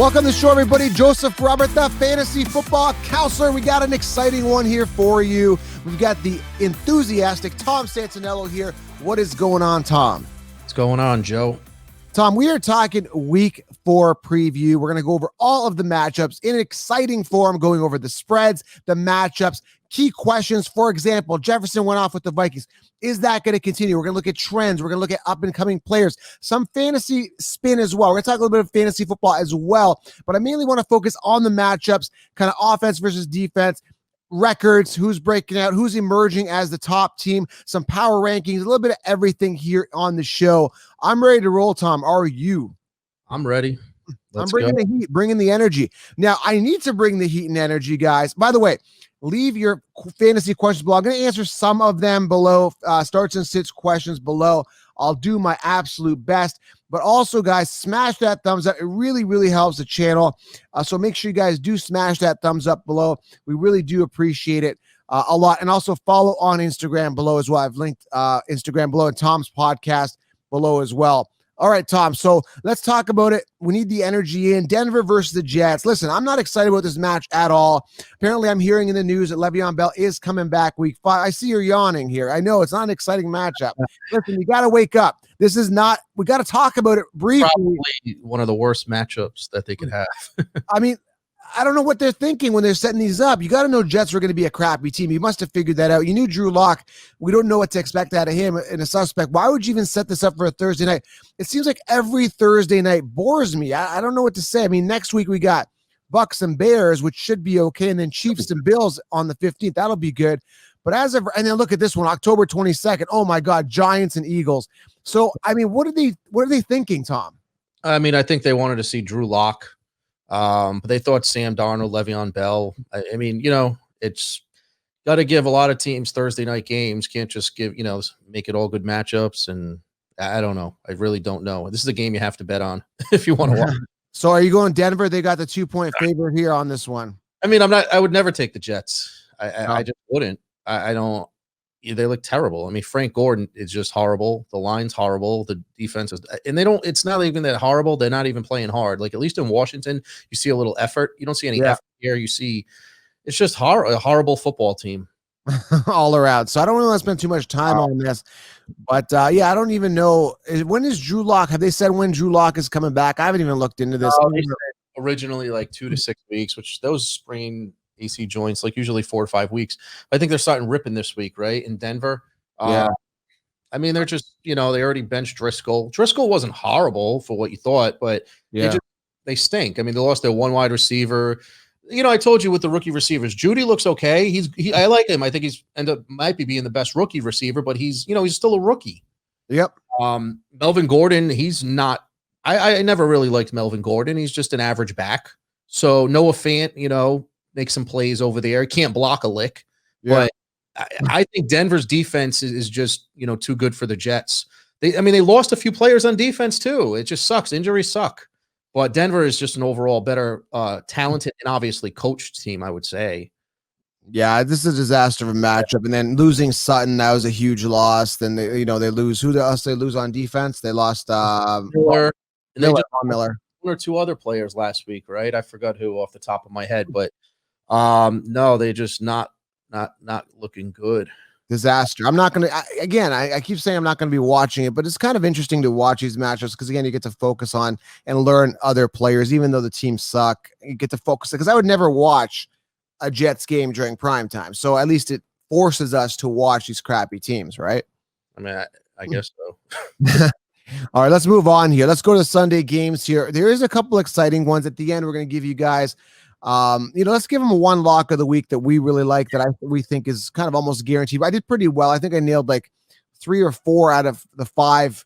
Welcome to the show, everybody. Joseph Robert, the fantasy football counselor. We got an exciting one here for you. We've got the enthusiastic Tom Santinello here. What is going on, Tom? What's going on, Joe? Tom, we are talking week 4 preview. We're going to go over all of the matchups in an exciting form, going over the spreads, the matchups, key questions. For example, Jefferson went off with the Vikings. Is that going to continue? We're going to look at trends. We're going to look at up-and-coming players, some fantasy spin as well. We're going to talk a little bit of fantasy football as well, but I mainly want to focus on the matchups, kind of offense versus defense, records, who's breaking out, who's emerging as the top team, some power rankings, a little bit of everything here on the show. I'm ready to roll, Tom. Are you? I'm ready. I'm bringing the heat, bringing the energy. Now, I need to bring the heat and energy, guys. By the way, leave your fantasy questions below. I'm going to answer some of them below, starts and sits questions below. I'll do my absolute best. But also, guys, smash that thumbs up. It really, really helps the channel. So make sure you guys do smash that thumbs up below. We really do appreciate it a lot. And also follow on Instagram below as well. I've linked Instagram below and Tom's podcast below as well. All right, Tom. So let's talk about it. We need the energy in. Denver versus the Jets. Listen, I'm not excited about this match at all. Apparently, I'm hearing in the news that Le'Veon Bell is coming back week 5. I see you're yawning here. I know it's not an exciting matchup. Listen, you got to wake up. This is not, we got to talk about it briefly. Probably one of the worst matchups that they could have. I mean, I don't know what they're thinking when they're setting these up. You got to know Jets were going to be a crappy team. You must have figured that out. You knew Drew Lock. We don't know what to expect out of him in a suspect. Why would you even set this up for a Thursday night? It seems like every Thursday night bores me. I don't know what to say. I mean, next week we got Bucks and Bears, which should be okay, and then Chiefs and Bills on the 15th. That'll be good. But and then look at this one, October 22nd. Oh my God, Giants and Eagles. So, I mean, what are they thinking, Tom? I mean, I think they wanted to see Drew Lock. But they thought Sam Darnold, Le'Veon Bell. I mean, it's got to give a lot of teams Thursday night games. Can't just make it all good matchups. And I don't know. I really don't know. This is a game you have to bet on if you want to watch. So are you going Denver? They got the 2-point favorite here on this one. I mean, I would never take the Jets. I just wouldn't. I don't. They look terrible. I mean, Frank Gordon is just horrible. The line's horrible. The defense is, and it's not even that horrible. They're not even playing hard. Like, at least in Washington, you see a little effort. You don't see any effort here. You see, it's just a horrible football team all around. So I don't want to spend too much time on this, but I don't even know. When is Drew Lock? Have they said when Drew Lock is coming back? I haven't even looked into this. Originally, like 2 to 6 weeks, which those spring AC joints, like usually 4 to 5 weeks. I think they're starting ripping this week, right? In Denver. Yeah. I mean, they're just, they already benched Driscoll. Driscoll wasn't horrible for what you thought, but they stink. I mean, they lost their one wide receiver. I told you with the rookie receivers, Judy looks okay. I like him. I think might be being the best rookie receiver, but he's still a rookie. Yep. Melvin Gordon, he's not, I never really liked Melvin Gordon. He's just an average back. So Noah Fant, make some plays over there. He can't block a lick, but I think Denver's defense is just, too good for the Jets. They lost a few players on defense too. It just sucks. Injuries suck, but Denver is just an overall better, talented and obviously coached team, I would say. Yeah, this is a disaster of a matchup. And then losing Sutton, that was a huge loss. Then they lose. Who else they lose on defense? They lost Miller. And Miller. Miller. One or two other players last week, right? I forgot who off the top of my head, but no, they just not looking good. Disaster. I'm not going to, I keep saying I'm not going to be watching it, but it's kind of interesting to watch these matchups because, again, you get to focus on and learn other players, even though the teams suck. You get to focus because I would never watch a Jets game during prime time. So at least it forces us to watch these crappy teams, right? I mean, I guess so. All right, let's move on here. Let's go to Sunday games here. There is a couple exciting ones at the end. We're going to give you guys let's give them one lock of the week that we really like that we think is kind of almost guaranteed. I did pretty well. I think I nailed like 3 or 4 out of the 5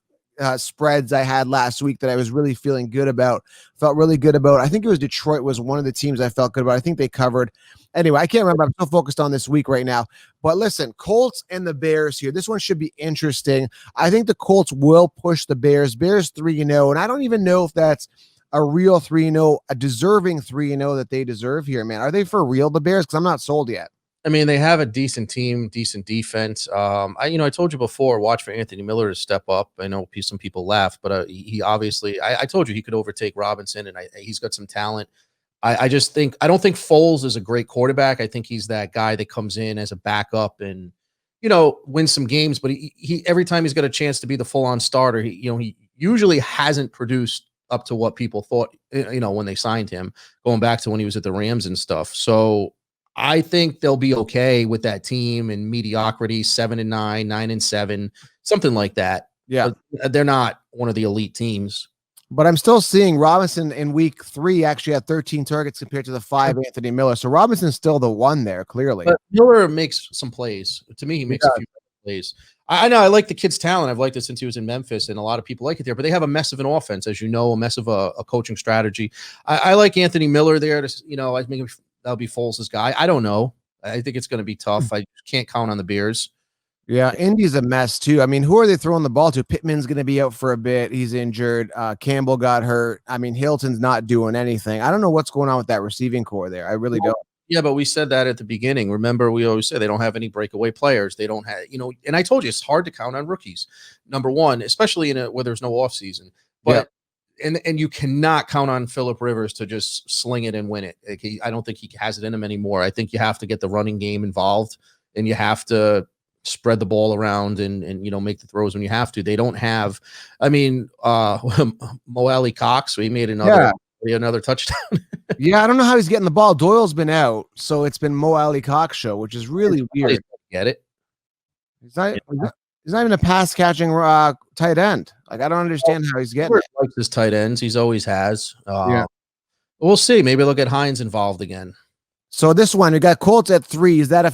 spreads I had last week that I was really feeling good about. Felt really good about. I think it was Detroit was one of the teams I felt good about. I think they covered. Anyway, I can't remember. I'm so focused on this week right now. But listen, Colts and the Bears here. This one should be interesting. I think the Colts will push the Bears. Bears 3-0, and I don't even know if that's a real 3-0, a deserving 3-0 that they deserve here, man. Are they for real, the Bears? Because I'm not sold yet. I mean, they have a decent team, decent defense. I told you before, watch for Anthony Miller to step up. I know some people laugh, but he obviously, I told you he could overtake Robinson, and he's got some talent. I just think I don't think Foles is a great quarterback. I think he's that guy that comes in as a backup and win some games. But he every time he's got a chance to be the full on starter, he usually hasn't produced up to what people thought. When they signed him, going back to when he was at the Rams and stuff. So I think they'll be okay with that team and mediocrity, 7-9, 9-7, something like that. Yeah, but they're not one of the elite teams. But I'm still seeing Robinson in week 3 actually had 13 targets compared to the 5 Anthony Miller. So Robinson's still the one there, clearly. But Miller makes some plays. To me, he makes a few plays. I know I like the kid's talent. I've liked it since he was in Memphis, and a lot of people like it there. But they have a mess of an offense, as you know, a mess of a coaching strategy. I like Anthony Miller there. I think that'll be Foles' guy. I don't know. I think it's going to be tough. I can't count on the Bears. Yeah, Indy's a mess too. I mean, who are they throwing the ball to? Pittman's going to be out for a bit. He's injured. Campbell got hurt. I mean, Hilton's not doing anything. I don't know what's going on with that receiving core there. I really don't. Yeah, but we said that at the beginning. Remember, we always say they don't have any breakaway players. They don't have, and I told you it's hard to count on rookies. Number one, especially where there's no offseason. But and you cannot count on Phillip Rivers to just sling it and win it. I don't think he has it in him anymore. I think you have to get the running game involved, and you have to spread the ball around and make the throws when you have to. They don't have, Mo Alley Cox, so he made another touchdown. Yeah, I don't know how he's getting the ball. Doyle's been out, so it's been Mo Alley Cox show, which is really weird. Get it? He's not even a pass catching tight end. Like, I don't understand how he's getting it. Likes his tight ends. He's always has. We'll see. Maybe they'll get Hines involved again. So this one, we got Colts at 3. Is that a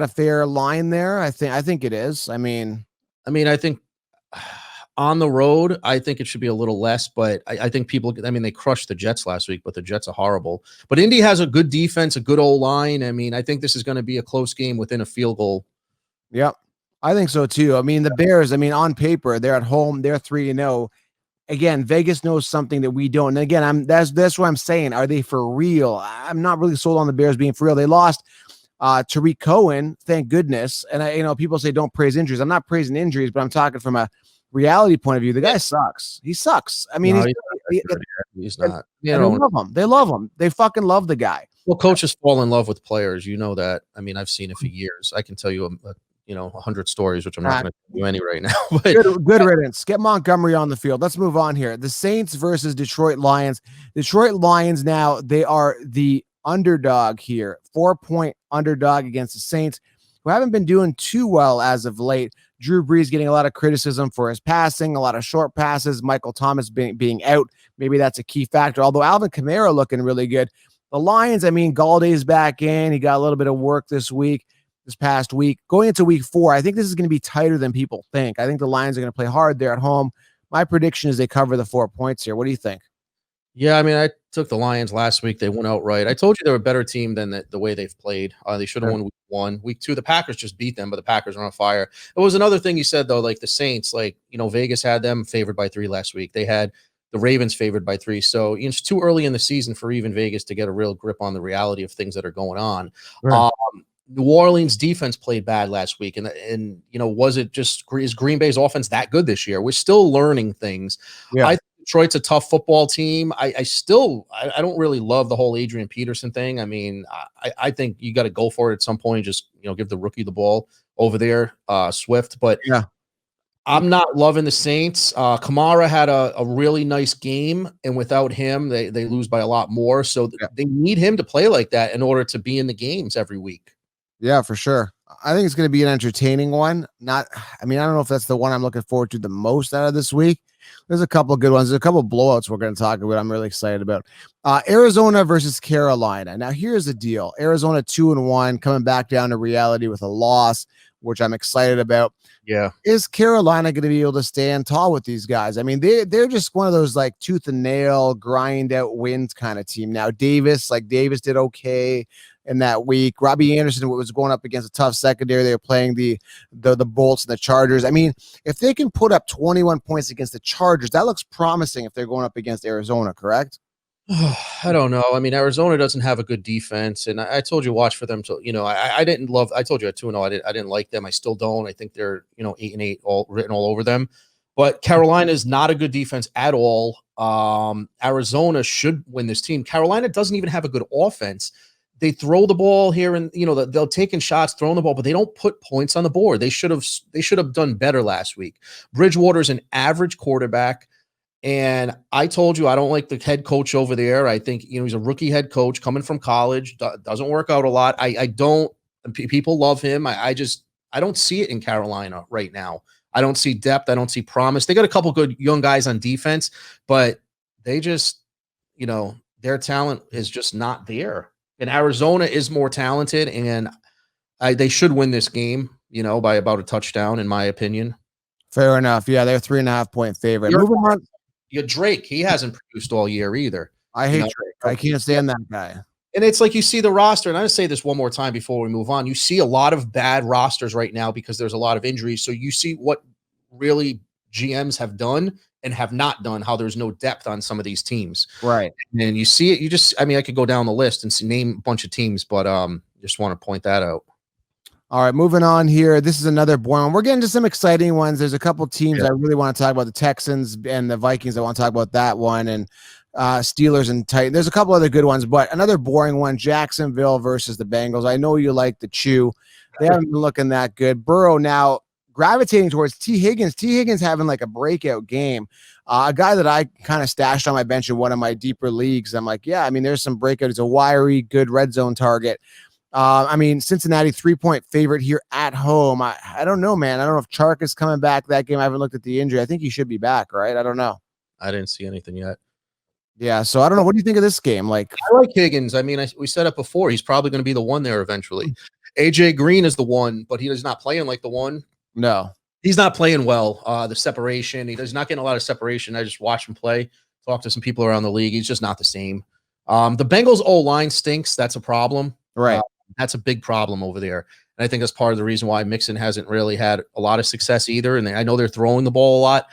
fair line there? I think it is. I mean, I think on the road, I think it should be a little less, but I think they crushed the Jets last week, but the Jets are horrible. But Indy has a good defense, a good O-line. I think this is going to be a close game within a field goal. Yep. I think so too. I mean, the Bears, on paper, they're at home, they're 3-0. Again, Vegas knows something that we don't. And again, that's what I'm saying. Are they for real? I'm not really sold on the Bears being for real. They lost Tariq Cohen, thank goodness. And people say don't praise injuries. I'm not praising injuries, but I'm talking from a reality point of view. The guy sucks. He sucks. I mean, he's not. They love him. They love him. They fucking love the guy. Well, coaches fall in love with players. You know that. I've seen it for years. I can tell you 100 stories, which I'm not going to tell you any right now. But good riddance. Get Montgomery on the field. Let's move on here. The Saints versus Detroit Lions. Detroit Lions now, they are the underdog here. 4-point underdog against the Saints, who haven't been doing too well as of late. Drew Brees getting a lot of criticism for his passing, a lot of short passes. Michael Thomas being out. Maybe that's a key factor. Although Alvin Kamara looking really good. The Lions, Galladay's back in. He got a little bit of work this past week. Going into week 4, I think this is going to be tighter than people think. I think the Lions are going to play hard there at home. My prediction is they cover the 4 points here. What do you think? Yeah, I took the Lions last week. They went outright. I told you they're a better team than the way they've played. They should have won week 1. Week 2, the Packers just beat them, but the Packers are on fire. It was another thing you said, though, like the Saints, Vegas had them favored by 3 last week. They had the Ravens favored by 3. So it's too early in the season for even Vegas to get a real grip on the reality of things that are going on. Right. New Orleans defense played bad last week. And was it just, is Green Bay's offense that good this year? We're still learning things. Yeah. I think Detroit's a tough football team. I don't really love the whole Adrian Peterson thing. I think you got to go for it at some point. Just, give the rookie the ball over there, Swift. But yeah, I'm not loving the Saints. Kamara had a really nice game, and without him, they lose by a lot more. So they need him to play like that in order to be in the games every week. Yeah, for sure. I think it's going to be an entertaining one. I don't know if that's the one I'm looking forward to the most out of this week. There's a couple of good ones. There's a couple of blowouts we're going to talk about. I'm really excited about. Arizona versus Carolina. Now, here's the deal. Arizona 2-1, coming back down to reality with a loss, which I'm excited about. Yeah. Is Carolina going to be able to stand tall with these guys? They're just one of those like tooth and nail, grind out wins kind of team. Now, Davis did okay in that week. Robbie Anderson was going up against a tough secondary. They were playing the Bolts and the Chargers. If they can put up 21 points against the Chargers, that looks promising if they're going up against Arizona, correct? I don't know. I mean, Arizona doesn't have a good defense, and I told you watch for them. So I didn't love. I told you at 2-0. I didn't like them. I still don't. I think they're 8-8, all written all over them. But Carolina is not a good defense at all. Arizona should win this team. Carolina doesn't even have a good offense. They throw the ball here, and they'll taking shots, throwing the ball, but they don't put points on the board. They should have done better last week. Bridgewater's an average quarterback. And I told you I don't like the head coach over there. I think he's a rookie head coach coming from college. Doesn't work out a lot. I don't. People love him. I don't see it in Carolina right now. I don't see depth. I don't see promise. They got a couple good young guys on defense, but they just their talent is just not there. And Arizona is more talented, and they should win this game. By about a touchdown, in my opinion. Fair enough. Yeah, they're 3.5-point favorite. Moving on. Drake, he hasn't produced all year either. I hate Drake. I can't stand that guy. And it's like you see the roster, and I'm going to say this one more time before we move on. You see a lot of bad rosters right now because there's a lot of injuries. So you see what really GMs have done and have not done, how there's no depth on some of these teams. Right. And you see it, I could go down the list and name a bunch of teams, but just want to point that out. All right, moving on here. This is another boring one. We're getting to some exciting ones. There's a couple teams I really want to talk about, the Texans and the Vikings. I want to talk about that one, and Steelers and Titans. There's a couple other good ones, but another boring one, Jacksonville versus the Bengals. I know you like the chew. They haven't been looking that good. Burrow now gravitating towards T. Higgins. T. Higgins having like a breakout game. A guy that I kind of stashed on my bench in one of my deeper leagues. I'm like, yeah, there's some breakout. He's a wiry, good red zone target. Cincinnati 3-point favorite here at home. I don't know, man. I don't know if Chark is coming back that game. I haven't looked at the injury. I think he should be back, right? I don't know. I didn't see anything yet. Yeah, so I don't know. What do you think of this game? I like Higgins. We said it before. He's probably going to be the one there eventually. AJ Green is the one, but he is not playing like the one. No. He's not playing well. The separation. He's not getting a lot of separation. I just watch him play, talk to some people around the league. He's just not the same. The Bengals O-line stinks. That's a problem. Right. That's a big problem over there. And I think that's part of the reason why Mixon hasn't really had a lot of success either. And I know they're throwing the ball a lot.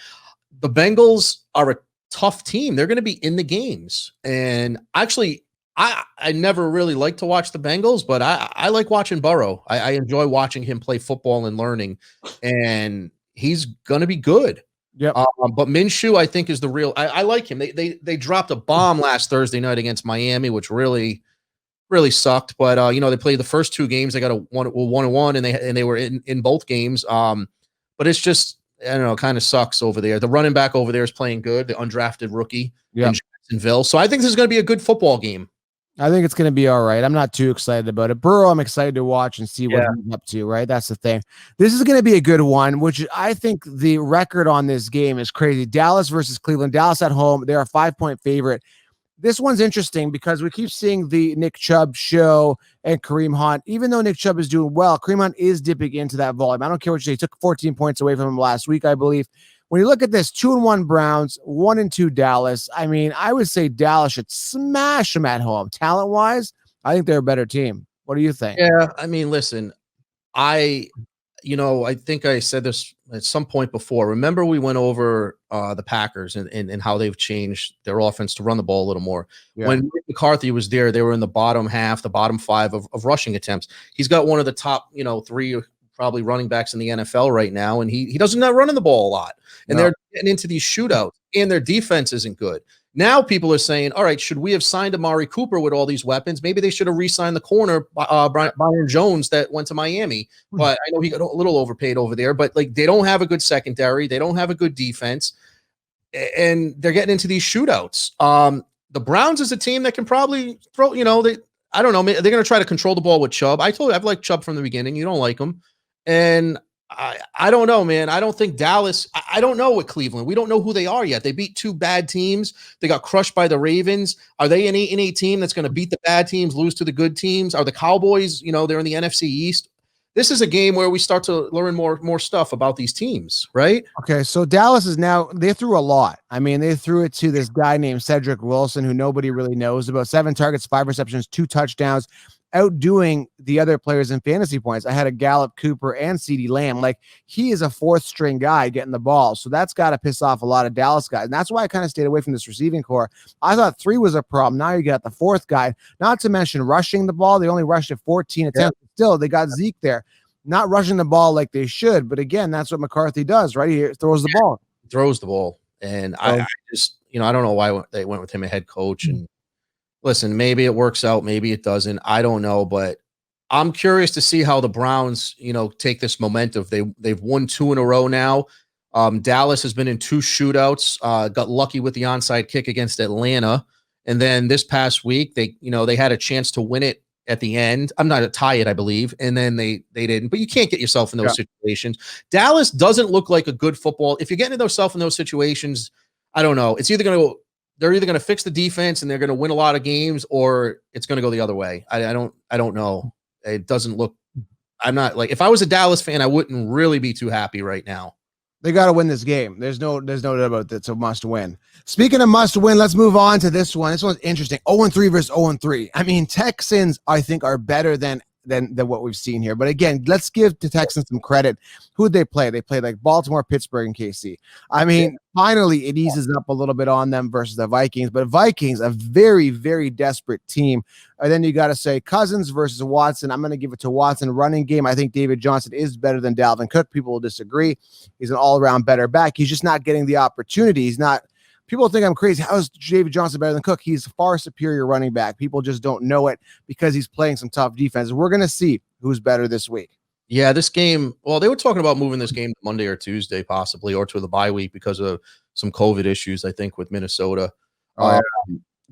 The Bengals are a tough team. They're going to be in the games. And actually, I never really like to watch the Bengals, but I like watching Burrow. I enjoy watching him play football and learning. And he's going to be good. Yep. But Minshew, I think, is the real. I like him. They dropped a bomb last Thursday night against Miami, which really sucked. But they played the first two games. They got a 1-1, and they were in both games. But it's just, I don't know, kind of sucks over there. The running back over there is playing good, the undrafted rookie in Jacksonville. So I think this is going to be a good football game. I think it's going to be all right. I'm not too excited about it. Burrow, I'm excited to watch and see what he's up to, right? That's the thing. This is going to be a good one, which I think the record on this game is crazy. Dallas versus Cleveland. Dallas at home. They're a 5-point favorite. This one's interesting because we keep seeing the Nick Chubb show and Kareem Hunt. Even though Nick Chubb is doing well, Kareem Hunt is dipping into that volume. I don't care what you say. He took 14 points away from him last week, I believe. When you look at this, 2-1 Browns, 1-2 Dallas. I would say Dallas should smash them at home. Talent-wise, I think they're a better team. What do you think? Yeah, listen, I think I said this at some point before. Remember we went over the Packers and how they've changed their offense to run the ball a little more. Yeah. When Mike McCarthy was there, they were in the bottom half, the bottom 5 of rushing attempts. He's got one of the top, 3 probably running backs in the NFL right now, and he doesn't not running the ball a lot. And they're getting into these shootouts, and their defense isn't good. Now people are saying, all right, should we have signed Amari Cooper with all these weapons? Maybe they should have re-signed the corner, Byron Jones, that went to Miami. But I know he got a little overpaid over there. But they don't have a good secondary. They don't have a good defense. And they're getting into these shootouts. The Browns is a team that can probably throw, I don't know. They're going to try to control the ball with Chubb. I told you I've liked Chubb from the beginning. You don't like him. And I don't know, man. I don't think Dallas, I don't know with Cleveland. We don't know who they are yet. They beat 2 bad teams. They got crushed by the Ravens. Are they an 8-8 team that's going to beat the bad teams, lose to the good teams? Are the Cowboys, they're in the NFC East? This is a game where we start to learn more stuff about these teams, right? Okay, so Dallas is now, they threw a lot. They threw it to this guy named Cedric Wilson, who nobody really knows about. 7 targets, 5 receptions, 2 touchdowns. outdoing the other players in fantasy points. I had a Gallup, Cooper, and CeeDee Lamb. Like, he is a fourth string guy getting the ball. So that's got to piss off a lot of Dallas guys. And that's why I kind of stayed away from this receiving core. I thought 3 was a problem. Now you got the fourth guy, not to mention rushing the ball. They only rushed it 14 attempts. Yeah. Still, they got Zeke there, not rushing the ball like they should. But again, that's what McCarthy does, right? He throws the ball. Throws the ball. And I just, I don't know why they went with him a head coach. And listen, maybe it works out, maybe it doesn't. I don't know, but I'm curious to see how the Browns, take this momentum. They've won 2 in a row now. Dallas has been in 2 shootouts, got lucky with the onside kick against Atlanta. And then this past week, they had a chance to win it at the end. I'm not to tie it, I believe. And then they didn't, but you can't get yourself in those situations. Dallas doesn't look like a good football. If you get into yourself in those situations, I don't know. It's they're either going to fix the defense and they're going to win a lot of games, or it's going to go the other way. I don't know. It doesn't look, I'm not like, if I was a Dallas fan, I wouldn't really be too happy right now. They got to win this game. There's no doubt about that. It's a must win. Speaking of must win, let's move on to this one. This one's interesting. 0-3 versus 0-3. I mean, Texans, I think, are better than what we've seen here. But again, let's give the Texans some credit. Who'd they play? They played like Baltimore, Pittsburgh, and KC. I mean, finally, it eases up a little bit on them versus the Vikings. But Vikings, a very, very desperate team. And then you got to say Cousins versus Watson. I'm going to give it to Watson. Running game, I think David Johnson is better than Dalvin Cook. People will disagree. He's an all-around better back. He's just not getting the opportunity. He's not. People think I'm crazy. How is David Johnson better than Cook? He's a far superior running back. People just don't know it because he's playing some tough defense. We're going to see who's better this week. Yeah, this game, well, they were talking about moving this game to Monday or Tuesday possibly, or to the bye week because of some COVID issues, I think, with Minnesota.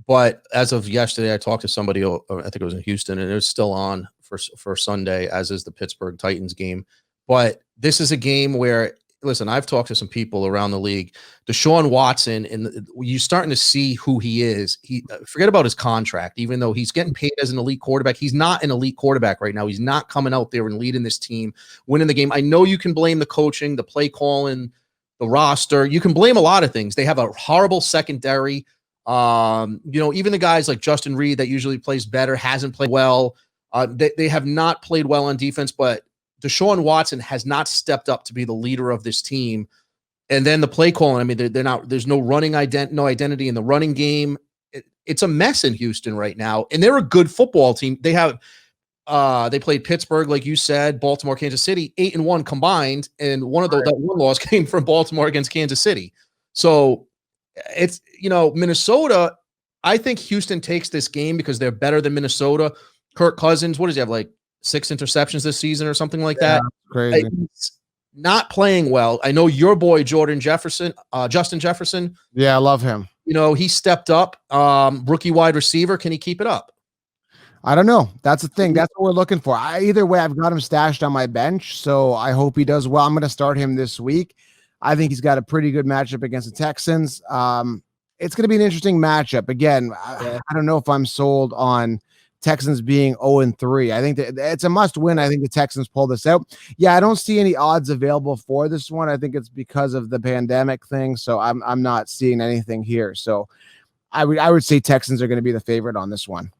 But as of yesterday, I talked to somebody, I think it was in Houston, and it was still on for Sunday, as is the Pittsburgh Titans game. But this is a game where, listen, I've talked to some people around the league. Deshaun Watson, and you're starting to see who he is. Forget about his contract, even though he's getting paid as an elite quarterback. He's not an elite quarterback right now. He's not coming out there and leading this team, winning the game. I know you can blame the coaching, the play calling, the roster. You can blame a lot of things. They have a horrible secondary. Even the guys like Justin Reed that usually plays better hasn't played well. They have not played well on defense, but Deshaun Watson has not stepped up to be the leader of this team. And then the play calling, I mean, they're not, there's no no identity in the running game. It's a mess in Houston right now. And they're a good football team. They have, they played Pittsburgh, like you said, Baltimore, Kansas City, 8-1 combined. And that one loss came from Baltimore against Kansas City. So it's, Minnesota, I think Houston takes this game because they're better than Minnesota. Kirk Cousins, what does he have, like 6 interceptions this season or something like that? Crazy. He's not playing well. I know your boy Justin Jefferson. Yeah, I love him. He stepped up. Rookie wide receiver. Can he keep it up? I don't know. That's the thing. That's what we're looking for. Either way, I've got him stashed on my bench, so I hope he does well. I'm going to start him this week. I think he's got a pretty good matchup against the Texans. It's going to be an interesting matchup. Again, I don't know if I'm sold on Texans being 0-3. I think that it's a must win. I think the Texans pull this out. Yeah, I don't see any odds available for this one. I think it's because of the pandemic thing. So I'm not seeing anything here. So I would say Texans are going to be the favorite on this one.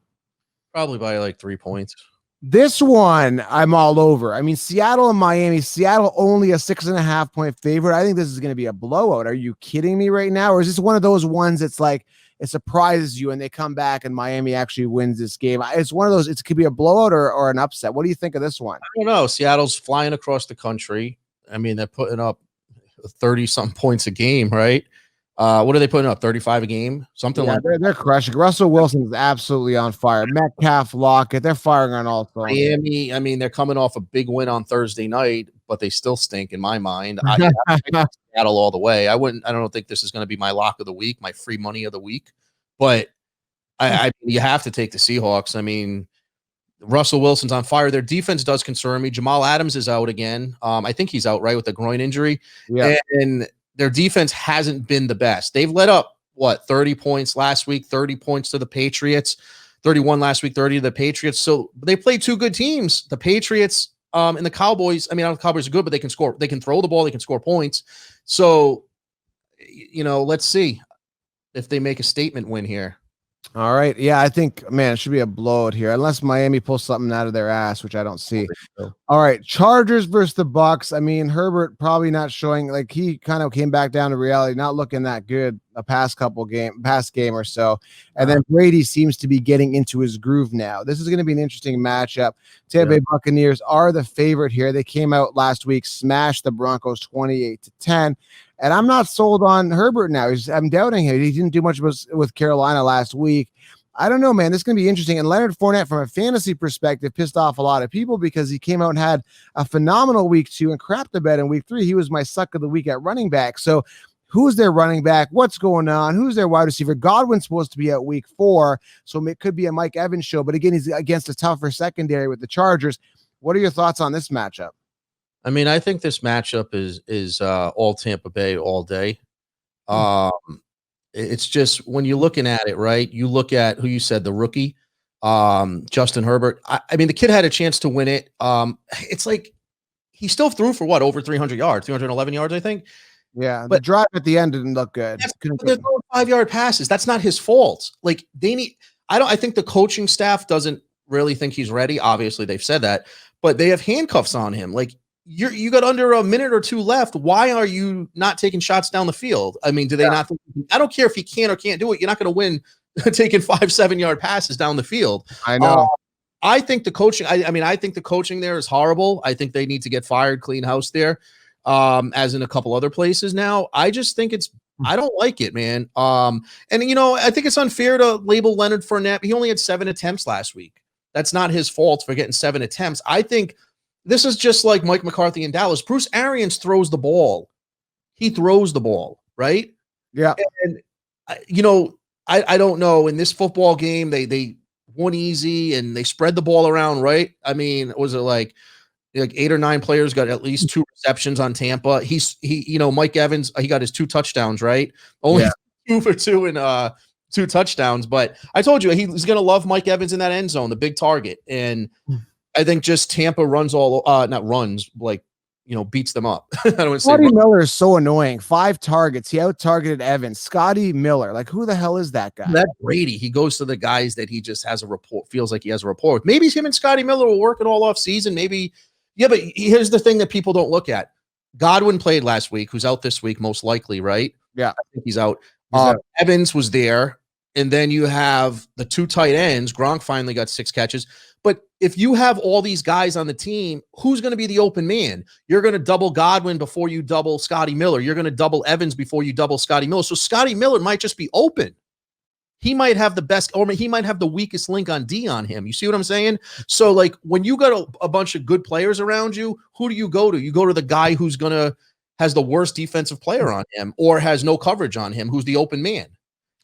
Probably by like 3 points. This one, I'm all over. I mean, Seattle and Miami. Seattle only a 6.5 point favorite. I think this is going to be a blowout. Are you kidding me right now? Or is this one of those ones that's like, it surprises you and they come back and Miami actually wins this game? It's one of those, it could be a blowout or an upset. What do you think of this one? I don't know. Seattle's flying across the country. I mean, they're putting up 30-something points a game, right? What are they putting up? 35 a game? Something like that. They're crushing. Russell Wilson is absolutely on fire. Metcalf, Lockett, they're firing on all cylinders. Miami, I mean, they're coming off a big win on Thursday night, but they still stink in my mind. I Seattle all the way. I don't think this is going to be my lock of the week, my free money of the week, but you have to take the Seahawks. I mean, Russell Wilson's on fire. Their defense does concern me. Jamal Adams is out again. I think he's out, right, with a groin injury. Yeah. And their defense hasn't been the best. They've let up, 30 points last week, 30 points to the Patriots, 31 last week, 30 to the Patriots. So they play 2 good teams. The Patriots and the Cowboys. I mean, the Cowboys are good, but they can score. They can throw the ball. They can score points. So, let's see if they make a statement win here. All right. Yeah, I think, man, it should be a blowout here, unless Miami pulls something out of their ass, which I don't see. All right, Chargers versus the Bucks. I mean, Herbert probably not showing, like, he kind of came back down to reality, not looking that good a past game or so. And then Brady seems to be getting into his groove now. This is going to be an interesting matchup. Tampa Bay Buccaneers are the favorite here. They came out last week, smashed the Broncos 28-10. And I'm not sold on Herbert now. I'm doubting him. He didn't do much with Carolina last week. I don't know, man. This is going to be interesting. And Leonard Fournette, from a fantasy perspective, pissed off a lot of people because he came out and had a phenomenal week 2 and crapped the bed in week 3. He was my suck of the week at running back. So who's their running back? What's going on? Who's their wide receiver? Godwin's supposed to be at week 4. So it could be a Mike Evans show. But again, he's against a tougher secondary with the Chargers. What are your thoughts on this matchup? I mean, I think this matchup is all Tampa Bay all day. It's just when you're looking at it, right? You look at who you said, the rookie, Justin Herbert. I mean, the kid had a chance to win it. It's like he still threw for what, over 300 yards, 311 yards, I think. Yeah, but the drive at the end didn't look good. They're throwing 5-yard passes. That's not his fault. Like they need. I think the coaching staff doesn't really think he's ready. Obviously, they've said that, but they have handcuffs on him. Like you got under a minute or 2 left. Why are you not taking shots down the field? I mean, do they not think, I don't care if he can or can't do it. You're not going to win taking 5-7 yard passes down the field. I know. I think the coaching, I think the coaching there is horrible. I think they need to get fired, clean house there, as in a couple other places now. I just think I don't like it, man. And I think it's unfair to label Leonard Fournette. He only had 7 attempts last week. That's not his fault for getting 7 attempts. I think this is just like Mike McCarthy in Dallas. Bruce Arians throws the ball. He throws the ball, right? Yeah. And, I don't know. In this football game, they won easy and they spread the ball around, right? I mean, was it like 8 or 9 players got at least 2 receptions on Tampa? Mike Evans, he got his 2 touchdowns, right? Only 2 for 2 and 2 touchdowns. But I told you, he's going to love Mike Evans in that end zone, the big target. And I think just Tampa runs beats them up. I don't want to say Scotty Miller is so annoying. 5 targets. He out-targeted Evans. Scotty Miller. Like, who the hell is that guy? That Brady. He goes to the guys that he just has a rapport, feels like he has a rapport with. Maybe him and Scotty Miller will work it all off season. Maybe, but here's the thing that people don't look at. Godwin played last week, who's out this week, most likely, right? Yeah. I think he's out. Evans was there. And then you have the 2 tight ends. Gronk finally got 6 catches. But if you have all these guys on the team, who's going to be the open man? You're going to double Godwin before you double Scotty Miller. You're going to double Evans before you double Scotty Miller. So Scotty Miller might just be open. He might have the best, or he might have the weakest link on D on him. You see what I'm saying? So, like, when you got a bunch of good players around you, who do you go to? You go to the guy who's has the worst defensive player on him or has no coverage on him, who's the open man.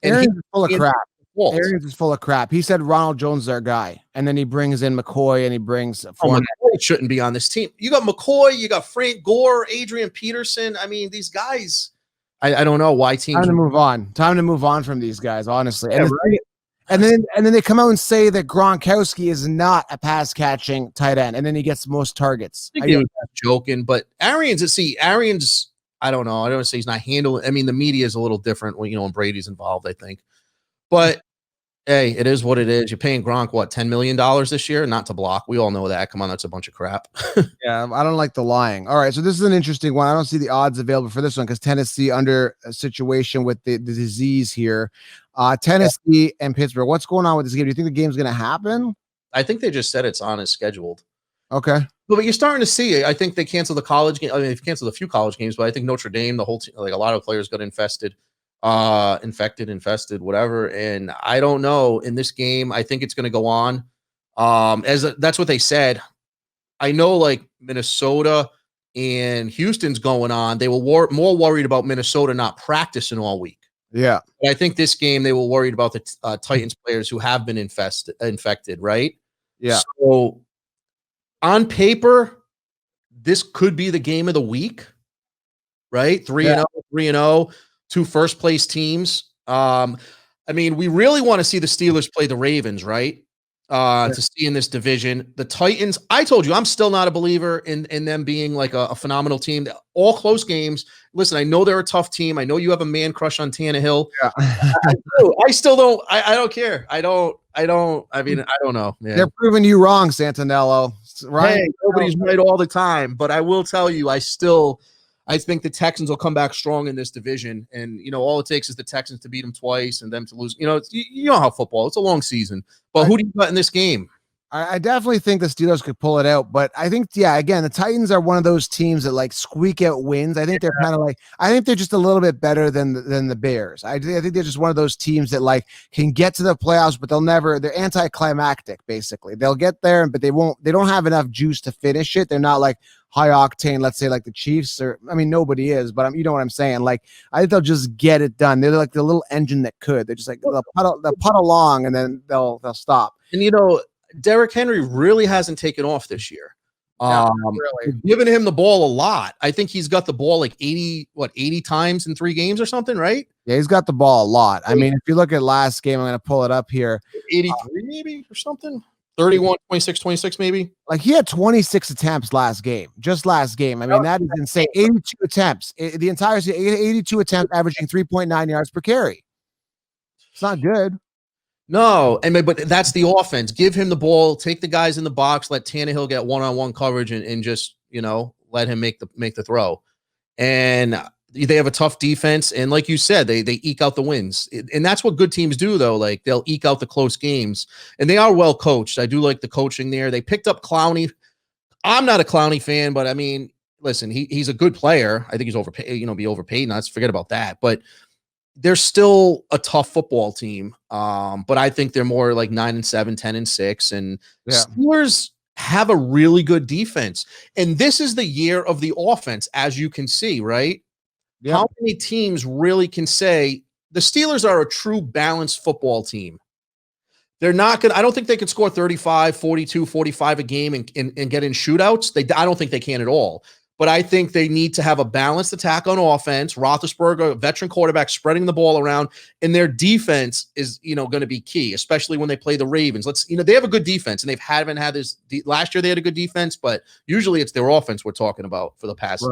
And Arians is full of crap. Arians is full of crap. He said Ronald Jones is our guy, and then he brings in McCoy and he brings. McCoy shouldn't be on this team. You got McCoy, you got Frank Gore, Adrian Peterson. I mean, these guys. I don't know why teams. Time to move on. Time to move on from these guys, honestly. And then they come out and say that Gronkowski is not a pass catching tight end, and then he gets the most targets. I think he was joking, but Arians. I don't know. I don't say he's not handling. I mean, the media is a little different when Brady's involved, I think. But hey, it is what it is. You're paying Gronk what, $10 million this year, not to block. We all know that. Come on, that's a bunch of crap. Yeah, I don't like the lying. All right, so this is an interesting one. I don't see the odds available for this one because Tennessee under a situation with the disease here. Tennessee and Pittsburgh. What's going on with this game? Do you think the game's going to happen? I think they just said it's on as scheduled. Okay. But you're starting to see it. I think they canceled the college game. I mean, they've canceled a few college games, but I think Notre Dame, the whole team, like a lot of players got infested, whatever. And I don't know in this game. I think it's going to go on. That's what they said. I know like Minnesota and Houston's going on. They were more worried about Minnesota not practicing all week. Yeah. But I think this game they were worried about the Titans players who have been infected, right? Yeah. So on paper, this could be the game of the week, right? 3-0, 2 first place teams. I mean, we really want to see the Steelers play the Ravens, right? to see in this division. The Titans, I told you, I'm still not a believer in them being like a phenomenal team. All close games. Listen, I know they're a tough team. I know you have a man crush on Tannehill. Yeah. I still don't. I don't care. I mean, I don't know, man. They're proving you wrong, Santanello. Right? Hey, nobody's right all the time, but I will tell you, I think the Texans will come back strong in this division. And, all it takes is the Texans to beat them twice and them to lose. You know how football, it's a long season. But who do you got in this game? I definitely think the Steelers could pull it out. But I think, again, the Titans are one of those teams that like squeak out wins. I think they're kind of like, I think they're just a little bit better than the Bears. I think they're just one of those teams that like can get to the playoffs, but they're anticlimactic, basically. They'll get there, but they don't have enough juice to finish it. They're not like high octane, let's say like the Chiefs, or I mean nobody is, but you know what I'm saying. Like I think they'll just get it done. They're like the little engine that could. They're just like they'll putt along and then they'll stop. And Derrick Henry really hasn't taken off this year. Really. Giving him the ball a lot. I think he's got the ball like 80 times in 3 games or something, right? Yeah, he's got the ball a lot. I mean, if you look at last game, I'm going to pull it up here. 83 maybe or something. 31, 26 maybe. Like he had 26 attempts last game. I mean, that is insane. 82 attempts. The entire season, 82 attempts, averaging 3.9 yards per carry. It's not good. No, but that's the offense. Give him the ball, take the guys in the box, let Tannehill get one-on-one coverage, and just let him make the throw. And they have a tough defense, and like you said, they eke out the wins, and that's what good teams do. Though, like they'll eke out the close games, and they are well coached. I do like the coaching there. They picked up Clowney. I'm not a Clowney fan, but I mean, listen, he's a good player. I think he's overpaid. Be overpaid. Let's forget about that, but. They're still a tough football team, but I think they're more like 9-7, 10-6, and Steelers have a really good defense. And this is the year of the offense, as you can see, right? Yep. How many teams really can say the Steelers are a true balanced football team? They're not going to, I don't think they can score 35, 42, 45 a game and get in shootouts. I don't think they can at all. But I think they need to have a balanced attack on offense. Roethlisberger, a veteran quarterback, spreading the ball around, and their defense is, going to be key, especially when they play the Ravens. They have a good defense, and they haven't had this. Last year they had a good defense, but usually it's their offense we're talking about for the past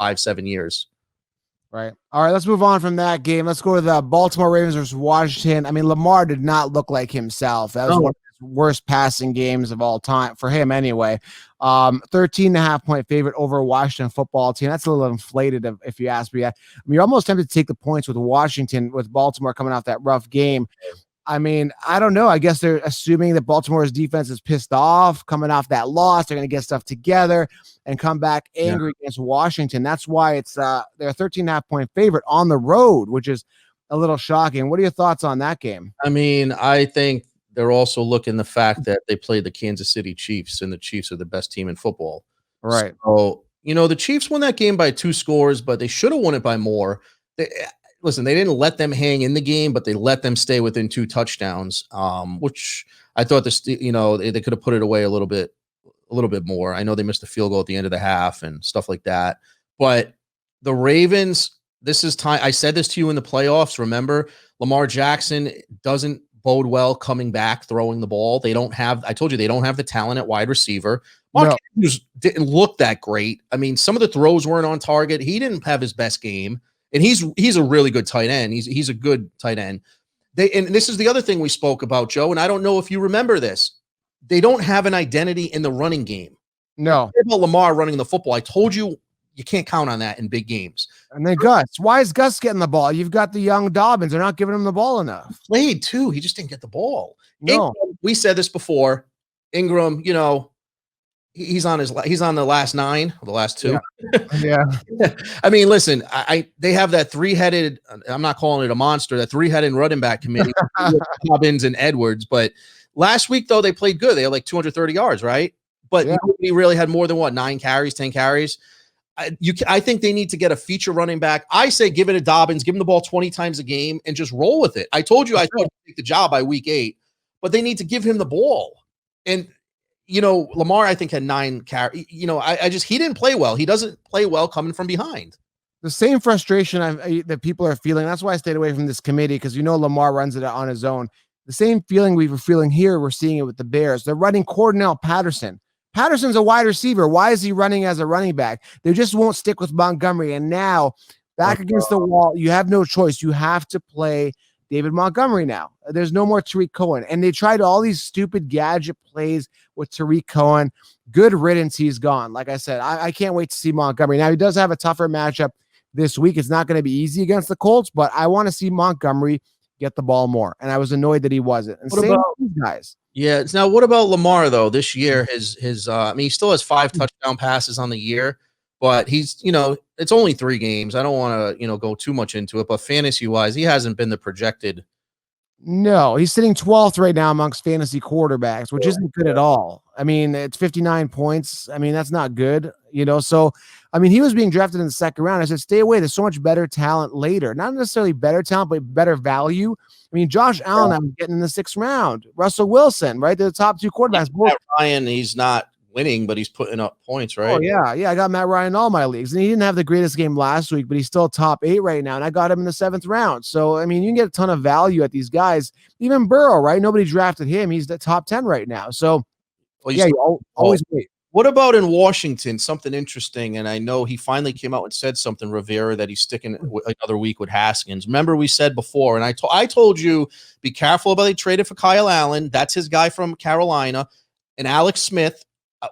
5-7 years. Right. All right, let's move on from that game. Let's go to the Baltimore Ravens versus Washington. I mean, Lamar did not look like himself. That was one of his worst passing games of all time for him anyway. 13.5 point favorite over Washington football team. That's a little inflated if you ask me. I mean, you're almost tempted to take the points with Washington, with Baltimore coming off that rough game. I mean, I don't know. I guess they're assuming that Baltimore's defense is pissed off coming off that loss. They're going to get stuff together and come back angry against Washington. That's why it's they're a 13.5 point favorite on the road, which is a little shocking. What are your thoughts on that game? I mean, I think they're also looking the fact that they played the Kansas City Chiefs, and the Chiefs are the best team in football. Right. So, the Chiefs won that game by 2 scores, but they should have won it by more. Listen, they didn't let them hang in the game, but they let them stay within 2 touchdowns, which I thought they could have put it away a little bit more. I know they missed a field goal at the end of the half and stuff like that. But the Ravens, this is time. I said this to you in the playoffs. Remember, Lamar Jackson doesn't bode well coming back, throwing the ball. I told you they don't have the talent at wide receiver. Mark Andrews didn't look that great. I mean, some of the throws weren't on target. He didn't have his best game. And he's a really good tight end. He's a good tight end. And this is the other thing we spoke about, Joe, and I don't know if you remember this. They don't have an identity in the running game. No. About Lamar running the football, I told you can't count on that in big games. And then Gus. Why is Gus getting the ball? You've got the young Dobbins. They're not giving him the ball enough. He played too. He just didn't get the ball. No. Ingram, we said this before. Ingram, he's on the last 9, the last 2. Yeah. I mean, listen, they have that 3-headed, I'm not calling it a monster, that 3-headed running back committee, Dobbins and Edwards. But last week, though, they played good. They had like 230 yards, right? But nobody really had more than 9 carries, 10 carries. I think they need to get a feature running back. I say give it to Dobbins, give him the ball 20 times a game, and just roll with it. I told you I thought he'd take the job by week 8, but they need to give him the ball. And Lamar, I think, had 9 carries. He didn't play well. He doesn't play well coming from behind. The same frustration that people are feeling. That's why I stayed away from this committee, because Lamar runs it on his own. The same feeling we were feeling here, we're seeing it with the Bears. They're running Cordell Patterson. Patterson's a wide receiver. Why is he running as a running back? They just won't stick with Montgomery. And now, back against the wall, you have no choice. You have to play David Montgomery now. There's no more Tariq Cohen. And they tried all these stupid gadget plays with Tariq Cohen. Good riddance, he's gone. Like I said, I can't wait to see Montgomery. Now, he does have a tougher matchup this week. It's not going to be easy against the Colts, but I want to see Montgomery get the ball more. And I was annoyed that he wasn't. And same with these guys. Yeah. Now, what about Lamar, though? This year, I mean, he still has 5 touchdown passes on the year, but he's, it's only 3 games. I don't want to, go too much into it, but fantasy-wise, he hasn't been the projected. No, he's sitting 12th right now amongst fantasy quarterbacks, which isn't good at all. I mean, it's 59 points. I mean, that's not good, So, I mean, he was being drafted in the second round. I said, stay away. There's so much better talent later. Not necessarily better talent, but better value. I mean, Josh Allen, I'm getting in the 6th round. Russell Wilson, right? They're the top 2 quarterbacks. Matt Ryan, he's not winning, but he's putting up points, right? Oh, yeah. Yeah, I got Matt Ryan in all my leagues. And he didn't have the greatest game last week, but he's still top 8 right now. And I got him in the 7th round. So, I mean, you can get a ton of value at these guys. Even Burrow, right? Nobody drafted him. He's the top 10 right now. So, you always wait. What about in Washington? Something interesting, and I know he finally came out and said something, Rivera, that he's sticking another week with Haskins. Remember we said before, and I told you, be careful about they traded for Kyle Allen. That's his guy from Carolina. And Alex Smith,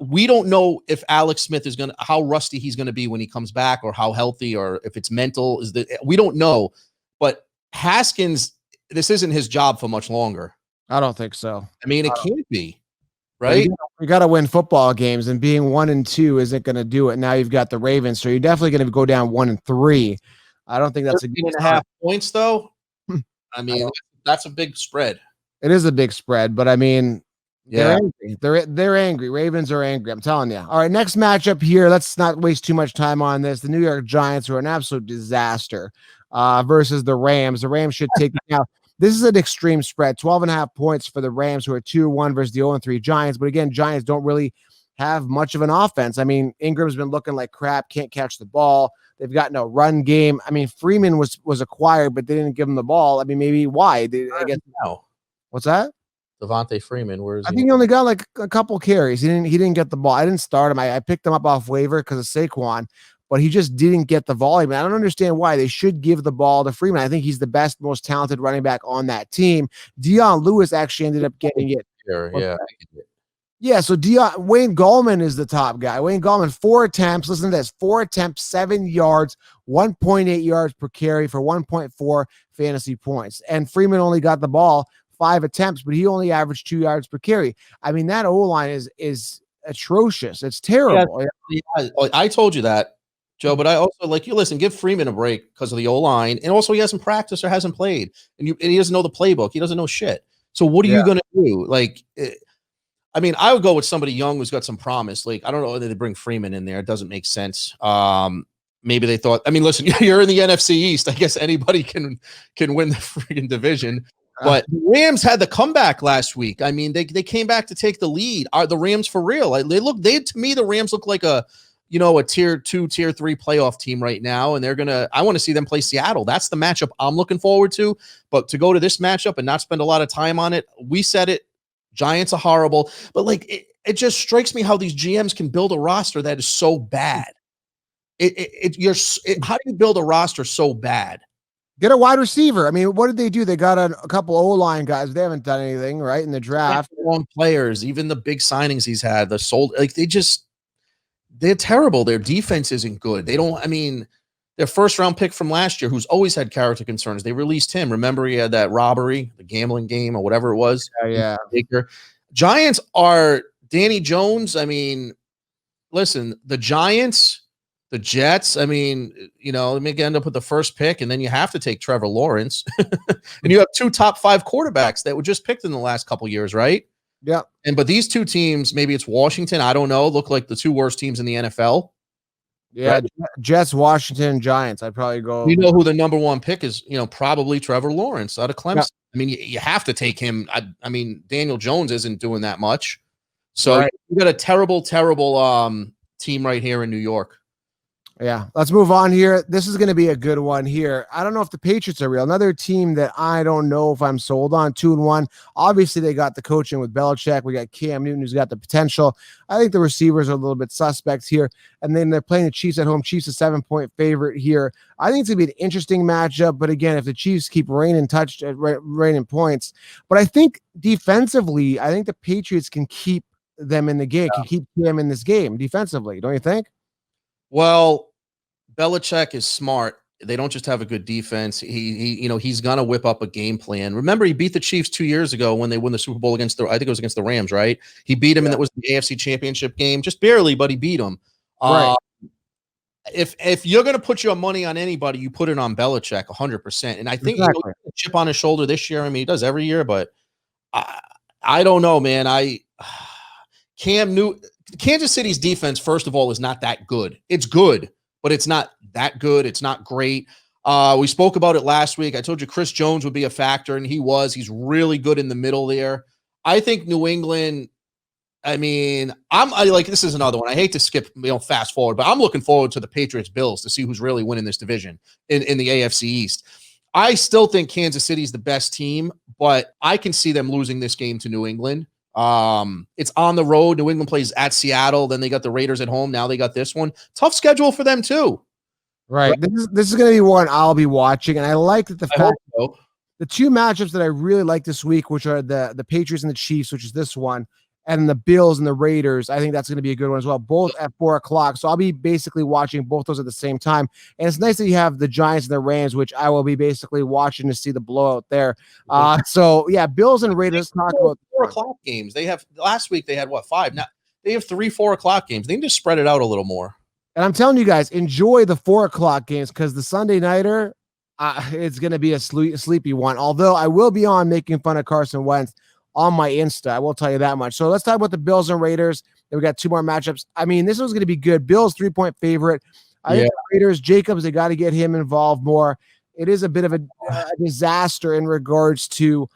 we don't know if Alex Smith is how rusty he's going to be when he comes back, or how healthy, or if it's mental. We don't know. But Haskins, this isn't his job for much longer. I don't think so. I mean, it can't be. Right, you got to win football games, and being 1-2 isn't going to do it. Now you've got the Ravens, so you're definitely going to go down 1-3. I don't think that's a good 13.5 points, though. I mean, that's a big spread. It is a big spread, but I mean, they're angry. They're angry. Ravens are angry. I'm telling you. All right, next matchup here. Let's not waste too much time on this. The New York Giants, who are an absolute disaster, versus the Rams. The Rams should take it out. This is an extreme spread, 12.5 points for the Rams, who are 2-1 versus the 0-3 Giants. But again, Giants don't really have much of an offense. I mean, Ingram's been looking like crap, can't catch the ball. They've got no run game. I mean, Freeman was acquired, but they didn't give him the ball. I mean, maybe why? I guess no. What's that? Devontae Freeman. Where is he? I think he only got like a couple carries. He didn't get the ball. I didn't start him. I picked him up off waiver because of Saquon, but he just didn't get the volume. I don't understand why. They should give the ball to Freeman. I think he's the best, most talented running back on that team. Deion Lewis actually ended up getting it. Yeah, so Wayne Gallman is the top guy. Wayne Gallman, 4 attempts. Listen to this. 4 attempts, 7 yards, 1.8 yards per carry for 1.4 fantasy points. And Freeman only got the ball 5 attempts, but he only averaged 2 yards per carry. I mean, that O-line is atrocious. It's terrible. Yeah, I told you that, Joe, but I also listen, give Freeman a break because of the O-line. And also he hasn't practiced or hasn't played. And he doesn't know the playbook. He doesn't know shit. So what are you going to do? I mean, I would go with somebody young who's got some promise. I don't know whether they bring Freeman in there. It doesn't make sense. Maybe they thought, I mean, listen, you're in the NFC East. I guess anybody can win the freaking division. But the Rams had the comeback last week. I mean, they came back to take the lead. Are the Rams for real? To me, the Rams look like a tier 2, tier 3 playoff team right now. And I want to see them play Seattle. That's the matchup I'm looking forward to. But to go to this matchup and not spend a lot of time on it, we said it. Giants are horrible, but it just strikes me how these GMs can build a roster that is so bad. How do you build a roster so bad? Get a wide receiver. I mean, what did they do? They got a couple O-line guys. They haven't done anything right in the draft. Wrong players, even the big signings he's had, they're terrible. Their defense isn't good. Their first round pick from last year, who's always had character concerns, they released him. Remember, he had that robbery, the gambling game or whatever it was. Yeah. Giants are Danny Jones. I mean, listen, the Giants, the Jets. I mean, they may end up with the first pick, and then you have to take Trevor Lawrence, and you have 2 top 5 quarterbacks that were just picked in the last couple of years, right? Yeah. But these 2 teams, maybe it's Washington, I don't know, look like the 2 worst teams in the NFL. Yeah, right? Jets, Washington, Giants. I'd probably go. You know who the number 1 pick is? Probably Trevor Lawrence out of Clemson. Yeah. I mean, you have to take him. I mean, Daniel Jones isn't doing that much. So You got a terrible, terrible team right here in New York. Yeah, let's move on here. This is going to be a good one here. I don't know if the Patriots are real. Another team that I don't know if I'm sold on. 2-1. Obviously, they got the coaching with Belichick. We got Cam Newton, who's got the potential. I think the receivers are a little bit suspect here. And then they're playing the Chiefs at home. Chiefs a 7-point favorite here. I think it's going to be an interesting matchup. But again, if the Chiefs keep raining points, but I think defensively, I think the Patriots can keep them in the game, can keep Cam in this game defensively. Don't you think? Well, Belichick is smart. They don't just have a good defense. He's gonna whip up a game plan. Remember, he beat the Chiefs 2 years ago when they won the Super Bowl against I think it was against the Rams, right? He beat them, and that was the AFC Championship game, just barely, but he beat them. Right. If you're gonna put your money on anybody, you put it on Belichick 100%. And I think Exactly. chip on his shoulder this year. I mean, he does every year, but I don't know, man. Kansas City's defense, first of all, is not that good. It's good, but it's not that good. It's not great. We spoke about it last week. I told you Chris Jones would be a factor, and he was. He's really good in the middle there. I think New England, I mean, this is another one. I hate to skip, fast forward, but I'm looking forward to the Patriots Bills to see who's really winning this division in the AFC East. I still think Kansas City's the best team, but I can see them losing this game to New England. It's on the road. New England plays at Seattle. Then they got the Raiders at home. Now they got this one. Tough schedule for them too. Right. This is going to be one I'll be watching, and I like that the two matchups that I really like this week, which are the Patriots and the Chiefs, which is this one, and the Bills and the Raiders. I think that's going to be a good one as well, both at 4:00. So I'll be basically watching both those at the same time. And it's nice that you have the Giants and the Rams, which I will be basically watching to see the blowout there. So yeah, Bills and Raiders. Talk about 4:00 games. They have last week. They had 5. Now they have 3 4:00 games. They can just spread it out a little more. And I'm telling you guys, enjoy the 4:00 games because the Sunday nighter, it's going to be a sleepy one. Although I will be on making fun of Carson Wentz on my Insta. I will tell you that much. So let's talk about the Bills and Raiders. Then we got 2 more matchups. I mean, this one's going to be good. Bills 3-point favorite. I think the Raiders, Jacobs, they got to get him involved more. It is a bit of a disaster in regards to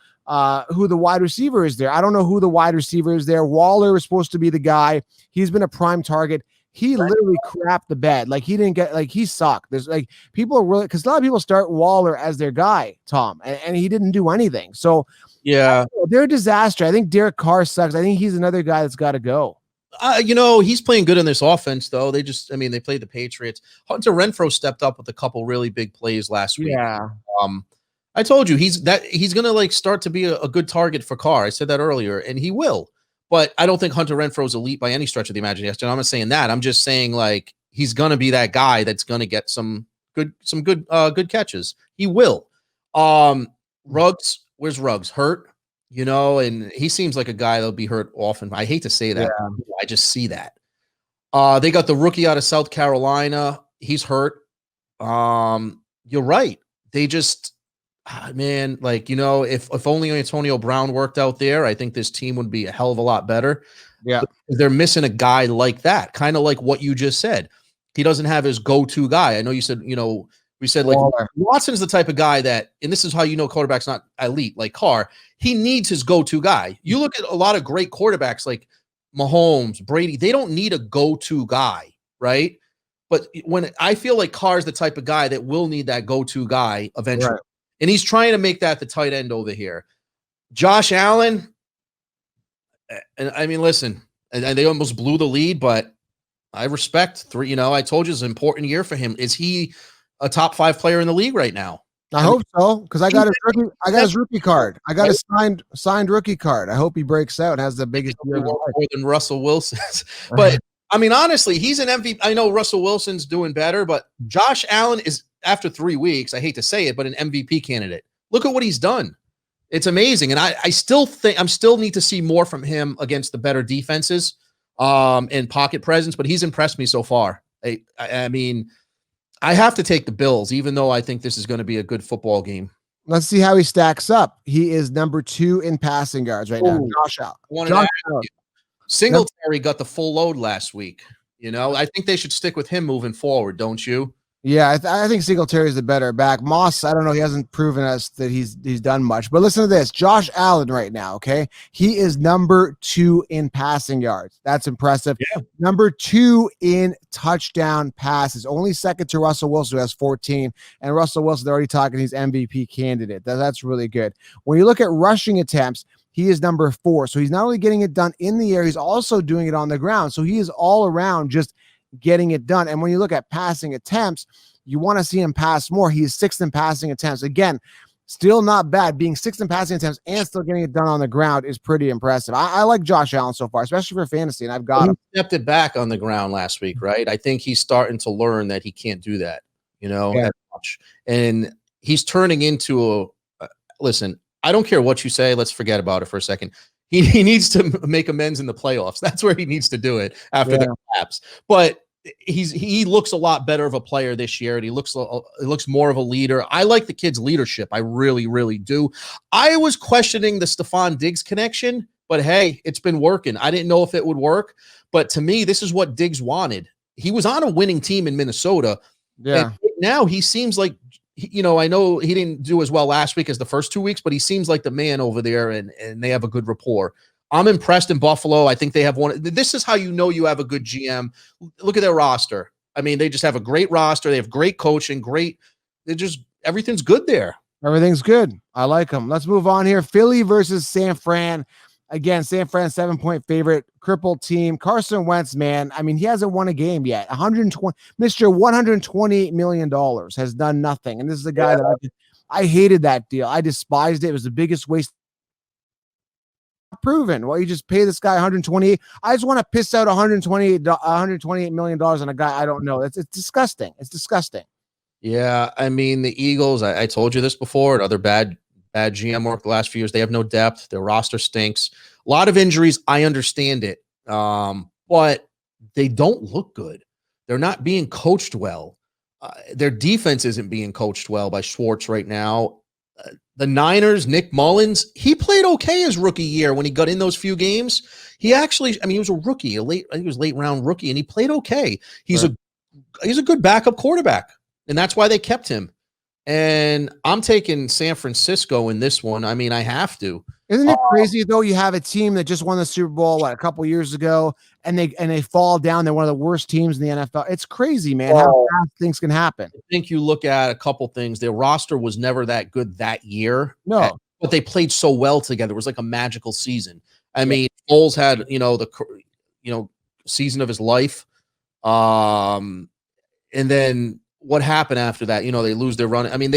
who the wide receiver is there. I don't know who the wide receiver is there. Waller was supposed to be the guy. He's been a prime target. He literally crapped the bed. Like he didn't get, he sucked. There's people are really, because a lot of people start Waller as their guy, Tom, and he didn't do anything. So yeah, they're a disaster. I think Derek Carr sucks. I think he's another guy that's got to go. He's playing good in this offense, though. They played the Patriots. Hunter Renfrow stepped up with a couple really big plays last week. Yeah. I told you he's gonna start to be a good target for Carr. I said that earlier, and he will. But I don't think Hunter Renfrow's elite by any stretch of the imagination. I'm not saying that. I'm just saying he's gonna be that guy that's gonna get some good catches. He will. Ruggs. Where's Ruggs? Hurt, and he seems like a guy that'll be hurt often. I hate to say that. Yeah. I just see that. They got the rookie out of South Carolina. He's hurt. You're right. They just, man, if only Antonio Brown worked out there, I think this team would be a hell of a lot better. Yeah. They're missing a guy like that, kind of like what you just said. He doesn't have his go-to guy. I know you said, we said Watson's the type of guy that, and this is how quarterback's not elite like Carr. He needs his go-to guy. You look at a lot of great quarterbacks like Mahomes, Brady. They don't need a go-to guy, right? But when I feel like Carr's the type of guy that will need that go-to guy eventually, right. And he's trying to make that the tight end over here. Josh Allen, and I mean, listen, and they almost blew the lead, but I respect 3. I told you it's an important year for him. Is he a top 5 player in the league right now? I hope so, because I got his rookie card. I got his signed rookie card. I hope he breaks out and has the biggest year of his life. More than Russell Wilson's. But I mean, honestly, he's an MVP. I know Russell Wilson's doing better, but Josh Allen is, after 3 weeks, I hate to say it, but an MVP candidate. Look at what he's done. It's amazing. And I still think need to see more from him against the better defenses and pocket presence, but he's impressed me so far. I mean, I have to take the Bills, even though I think this is going to be a good football game. Let's see how he stacks up. He is number 2 in passing yards right now. Josh Allen. Singletary got the full load last week. I think they should stick with him moving forward, don't you? Yeah, I think Singletary is the better back. Moss, I don't know. He hasn't proven us that he's done much. But listen to this. Josh Allen right now, okay? He is number 2 in passing yards. That's impressive. Yeah. Number 2 in touchdown passes. Only second to Russell Wilson, who has 14. And Russell Wilson, they're already talking he's MVP candidate. That's really good. When you look at rushing attempts, he is number 4. So he's not only getting it done in the air, he's also doing it on the ground. So he is all around just getting it done. And when you look at passing attempts, you want to see him pass more. He is 6th in passing attempts. Again, still not bad. Being 6th in passing attempts and still getting it done on the ground is pretty impressive. I like Josh Allen so far, especially for fantasy, and I've got him. He stepped it back on the ground last week, right? I think he's starting to learn that he can't do that, as much. And he's turning into listen, I don't care what you say. Let's forget about it for a second. He needs to make amends in the playoffs. That's where he needs to do it after the collapse. But he looks a lot better of a player this year, and he looks more of a leader. I like the kid's leadership. I really, really do. I was questioning the Stephon Diggs connection, but hey, it's been working. I didn't know if it would work, but to me, this is what Diggs wanted. He was on a winning team in Minnesota. Yeah. And now he seems like, I know he didn't do as well last week as the first 2 weeks, but he seems like the man over there, and they have a good rapport. I'm impressed in Buffalo. I think they have one. This is how you have a good GM. Look at their roster. I mean, they just have a great roster. They have great coaching, everything's good there. Everything's good. I like them. Let's move on here. Philly versus San Fran. Again, San Fran 7-point favorite, crippled team. Carson Wentz, man. I mean, he hasn't won a game yet. Mr. $128 million has done nothing. And this is a guy that I hated that deal. I despised it. It was the biggest waste. Proven. Well, you just pay this guy 128. I just want to piss out $128 million on a guy I don't know. It's disgusting. It's disgusting. Yeah, I mean, the Eagles, I told you this before, another bad GM work the last few years. They have no depth. Their roster stinks. A lot of injuries. I understand it. But they don't look good. They're not being coached well. Their defense isn't being coached well by Schwartz right now. The Niners, Nick Mullins, he played okay his rookie year when he got in those few games. He actually, he was a rookie, I think he was late round rookie, and he played okay. He's a good backup quarterback, and that's why they kept him. And I'm taking San Francisco in this one. I mean, I have to. Isn't it crazy though? You have a team that just won the Super Bowl a couple years ago, and they fall down. They're one of the worst teams in the NFL. It's crazy, man. How fast things can happen. I think you look at a couple things. Their roster was never that good that year. No, but they played so well together. It was like a magical season. I mean, Foles had the season of his life. And then what happened after that? They lose their run. I mean,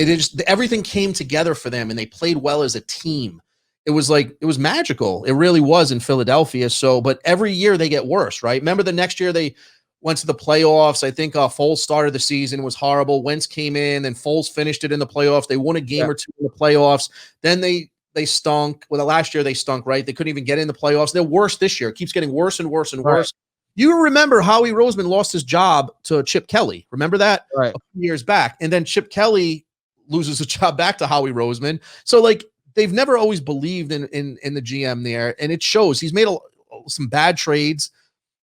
everything came together for them, and they played well as a team. It was magical. It really was in Philadelphia. So, but every year they get worse, right? Remember the next year they went to the playoffs. I think Foles started the season, was horrible. Wentz came in, and Foles finished it in the playoffs. They won a game or two in the playoffs. Then they stunk. Well, the last year they stunk, right? They couldn't even get in the playoffs. They're worse this year. It keeps getting worse and worse and worse. You remember Howie Roseman lost his job to Chip Kelly. Remember that? Right. A few years back. And then Chip Kelly loses a job back to Howie Roseman. So, they've never always believed in the GM there, and it shows. He's made some bad trades.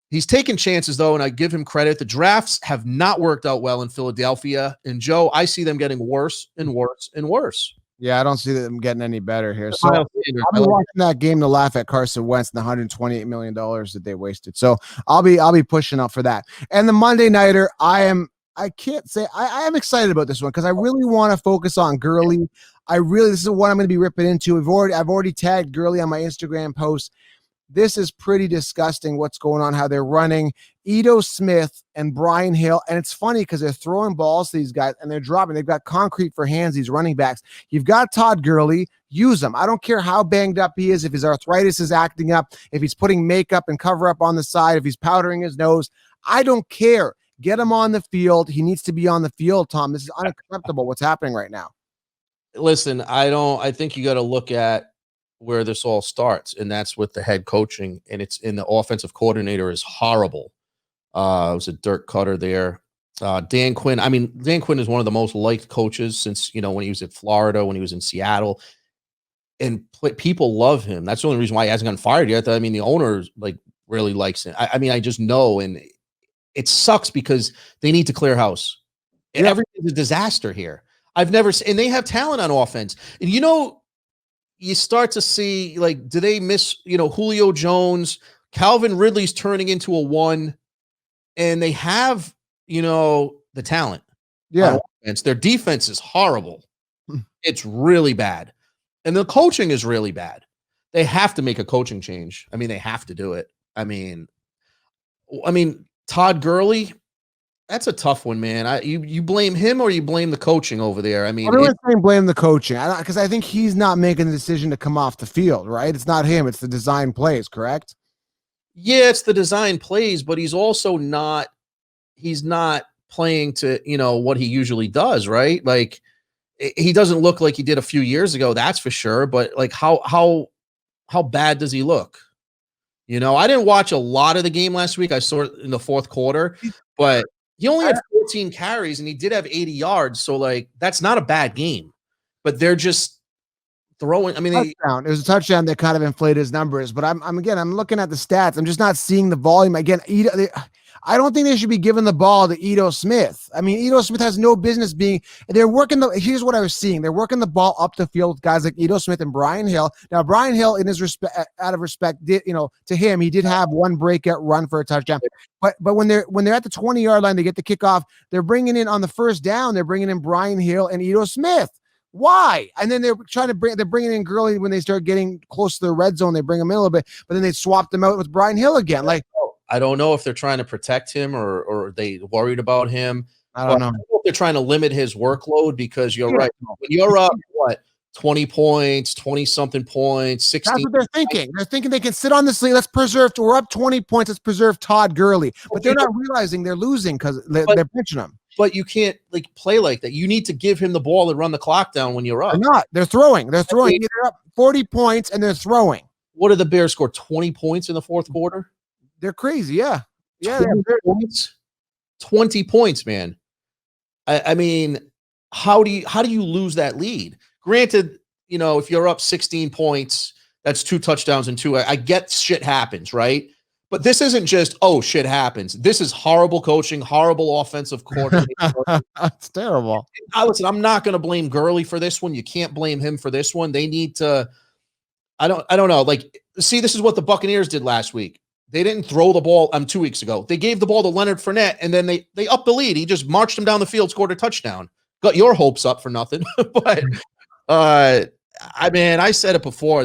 He's taken chances, though, and I give him credit. The drafts have not worked out well in Philadelphia. And, Joe, I see them getting worse and worse and worse. Yeah, I don't see them getting any better here. So I'm watching that game to laugh at Carson Wentz and the $128 million that they wasted. So I'll be pushing up for that. And the Monday Nighter, I am excited about this one because I really want to focus on Gurley. This is what I'm going to be ripping into. I've already tagged Gurley on my Instagram post. This is pretty disgusting what's going on, how they're running Ito Smith and Brian Hill. And it's funny because they're throwing balls to these guys and they're dropping. They've got concrete for hands, these running backs. You've got Todd Gurley. Use him. I don't care how banged up he is, if his arthritis is acting up, if he's putting makeup and cover up on the side, if he's powdering his nose. I don't care. Get him on the field. He needs to be on the field, Tom. This is unacceptable what's happening right now. Listen, I think you got to look at where this all starts, and that's with the head coaching, and it's in the offensive coordinator is horrible. It was a Dirk Cutter there. Dan Quinn. I mean, Dan Quinn is one of the most liked coaches since, when he was at Florida, when he was in Seattle, and people love him. That's the only reason why he hasn't gotten fired yet. I mean, the owner really likes him. I mean, I just know, and it sucks because they need to clear house. Yeah. Everything's a disaster here. I've never seen, and they have talent on offense. And you start to see, like, do they miss, Julio Jones? Calvin Ridley's turning into a one, and they have, the talent. Yeah. On offense. Their defense is horrible. It's really bad. And the coaching is really bad. They have to make a coaching change. I mean, they have to do it. I mean, Todd Gurley, that's a tough one, man. You blame him or you blame the coaching over there? I mean, I'm really saying blame the coaching because I think he's not making the decision to come off the field, right? It's not him. It's the design plays, correct? Yeah, it's the design plays, but he's also not. He's not playing to what he usually does, right? Like he doesn't look like he did a few years ago, that's for sure. But like how bad does he look? I didn't watch a lot of the game last week. I saw it in the fourth quarter, but he only had 14 carries and he did have 80 yards. So like that's not a bad game. But they're just throwing. I mean, it was a touchdown that kind of inflated his numbers. But I'm looking at the stats. I'm just not seeing the volume again. I don't think they should be giving the ball to Ito Smith. I mean, Ito Smith has no business being. They're working here's what I was seeing. They're working the ball up the field with guys like Ito Smith and Brian Hill. Now, Brian Hill, in his respect, out of respect, did to him, he did have one breakout run for a touchdown. But when they're at the 20-yard line, they get the kickoff. They're bringing in on the first down. They're bringing in Brian Hill and Ito Smith. Why? And then they're bringing in Gurley when they start getting close to the red zone. They bring him in a little bit, but then they swap them out with Brian Hill again. Like, I don't know if they're trying to protect him or they worried about him. I don't know. If they're trying to limit his workload because you're right. When you're up, 20 points, 20-something points, 60. That's what they're thinking. They're thinking they can sit on this lead. We're up 20 points. Let's preserve Todd Gurley. But they're not realizing they're losing because they're pitching him. But you can't play like that. You need to give him the ball and run the clock down when you're up. They're not. They're throwing. They're up 40 points and they're throwing. What did the Bears score? 20 points in the fourth quarter? They're crazy. Yeah. 20 points, man. I mean, how do you lose that lead? Granted, if you're up 16 points, that's 2 touchdowns and 2. I get shit happens, right? But this isn't just, shit happens. This is horrible coaching, horrible offensive coordinator. That's terrible. Listen, I'm not going to blame Gurley for this one. You can't blame him for this one. They need to, I don't know. Like, see, this is what the Buccaneers did last week. They didn't throw the ball 2 weeks ago. They gave the ball to Leonard Fournette, and then they upped the lead. He just marched him down the field, scored a touchdown. Got your hopes up for nothing. But, I said it before.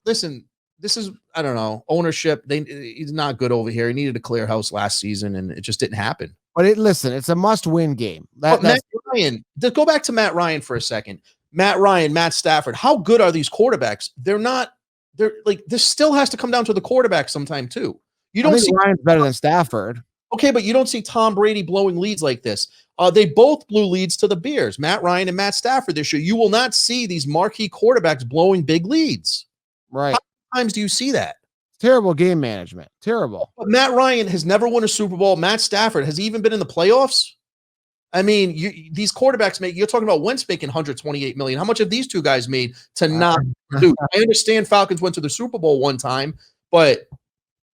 Listen, this is, I don't know, ownership. He's not good over here. He needed to clear house last season, and it just didn't happen. But it's a must-win game. Matt Ryan, go back to Matt Ryan for a second. Matt Ryan, Matt Stafford, how good are these quarterbacks? This still has to come down to the quarterback sometime too. You don't see Ryan's better than Stafford. Okay, but you don't see Tom Brady blowing leads like this. They both blew leads to the Bears, Matt Ryan and Matt Stafford this year. You will not see these marquee quarterbacks blowing big leads. Right. How many times do you see that? Terrible game management. Terrible. But Matt Ryan has never won a Super Bowl. Matt Stafford has he even been in the playoffs. I mean, these quarterbacks you're talking about Wentz making $128 million. How much have these two guys made to not do? I understand Falcons went to the Super Bowl one time, but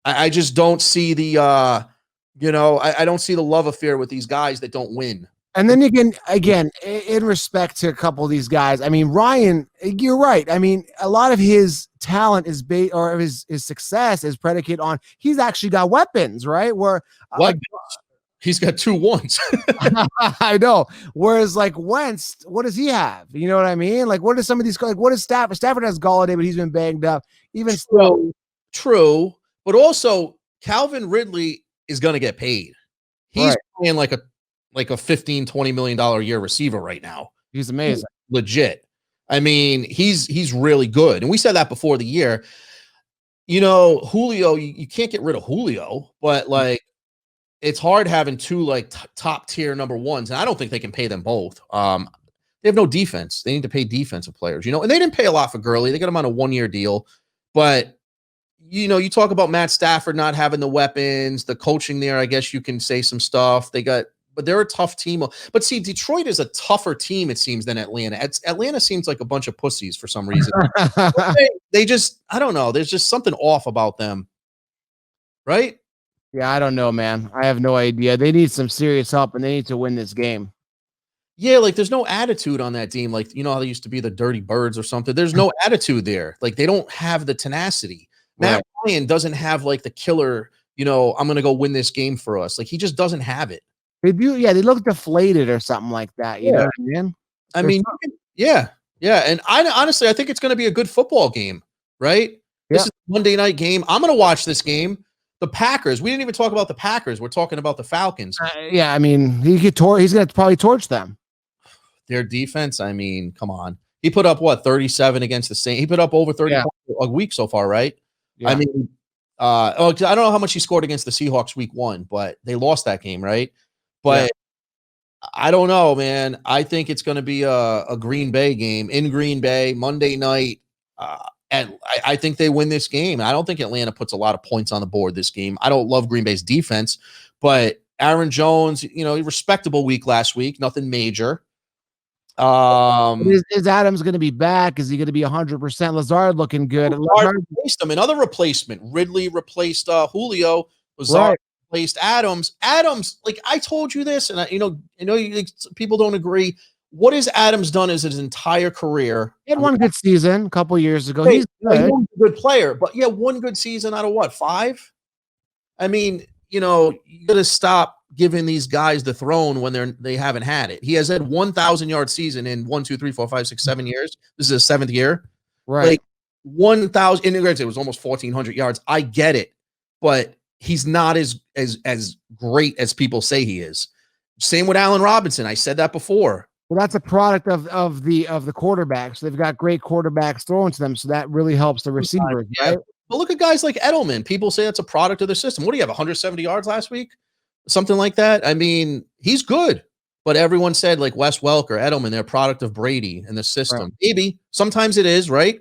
I just don't see the, I don't see the love affair with these guys that don't win. And then again, in respect to a couple of these guys, I mean, Ryan, you're right. I mean, a lot of his talent is based, or his success is predicated on he's actually got weapons, right? Where he's got 2 ones. I know. Whereas like Wentz, what does he have? You know what I mean? Like, what is some of these? Like, what is Stafford? Stafford has Galladay, but he's been banged up. Even true, but also Calvin Ridley is going to get paid. He's playing like a $15-20 million a year receiver right now. He's amazing. Legit. I mean, he's really good. And we said that before the year. Julio, you can't get rid of Julio, but like it's hard having 2 top tier number ones. And I don't think they can pay them both. They have no defense. They need to pay defensive players, and they didn't pay a lot for Gurley. They got him on a 1-year deal, but you talk about Matt Stafford not having the weapons, the coaching there. I guess you can say some stuff. But they're a tough team. But see, Detroit is a tougher team, it seems, than Atlanta. Atlanta seems like a bunch of pussies for some reason. they just, I don't know. There's just something off about them. Right? Yeah, I don't know, man. I have no idea. They need some serious help, and they need to win this game. Yeah, like there's no attitude on that team. Like, you know how they used to be the Dirty Birds or something. There's no attitude there. Like they don't have the tenacity. Matt Right. Ryan doesn't have like the killer, I'm gonna go win this game for us. Like he just doesn't have it. They do, yeah, they look deflated or something like that, you know Yeah. what I mean? I There's mean, yeah, yeah. And I honestly I think it's gonna be a good football game, right? This yeah, is a Monday night game. I'm gonna watch this game. The Packers. We didn't even talk about the Packers. We're talking about the Falcons. yeah, I mean, he's gonna probably torch them. Their defense, I mean, come on. He put up what 37 against the Saints. He put up over 30 Yeah. points a week so far, right? Yeah. I mean, I don't know how much he scored against the Seahawks week 1, but they lost that game, right? But I don't know, man. I think it's going to be a Green Bay game in Green Bay Monday night. And I think they win this game. I don't think Atlanta puts a lot of points on the board this game. I don't love Green Bay's defense, but Aaron Jones, a respectable week last week, nothing major. Is Adams going to be back? Is he going to be 100%? Lazard looking good. Lazard replaced him. Another replacement. Ridley replaced Julio. Lazard replaced Adams. Adams, like I told you this, and people don't agree. What has Adams done as his entire career? He had one good season a couple years ago. He's a good player, but one good season out of what, 5? I mean, you got to stop giving these guys the throne when they haven't had it. He has had 1,000-yard season in 1, 2, 3, 4, 5, 6, 7 years. This is his 7th year. Right. Like 1,000, and it was almost 1,400 yards. I get it, but he's not as great as people say he is. Same with Allen Robinson. I said that before. Well, that's a product of the quarterbacks. They've got great quarterbacks throwing to them, so that really helps the receivers, right? But look at guys like Edelman. People say that's a product of the system. What do you have, 170 yards last week? Something like that. I mean, he's good, but everyone said like Wes Welker, Edelman, they're a product of Brady and the system. Right. Maybe sometimes it is, right?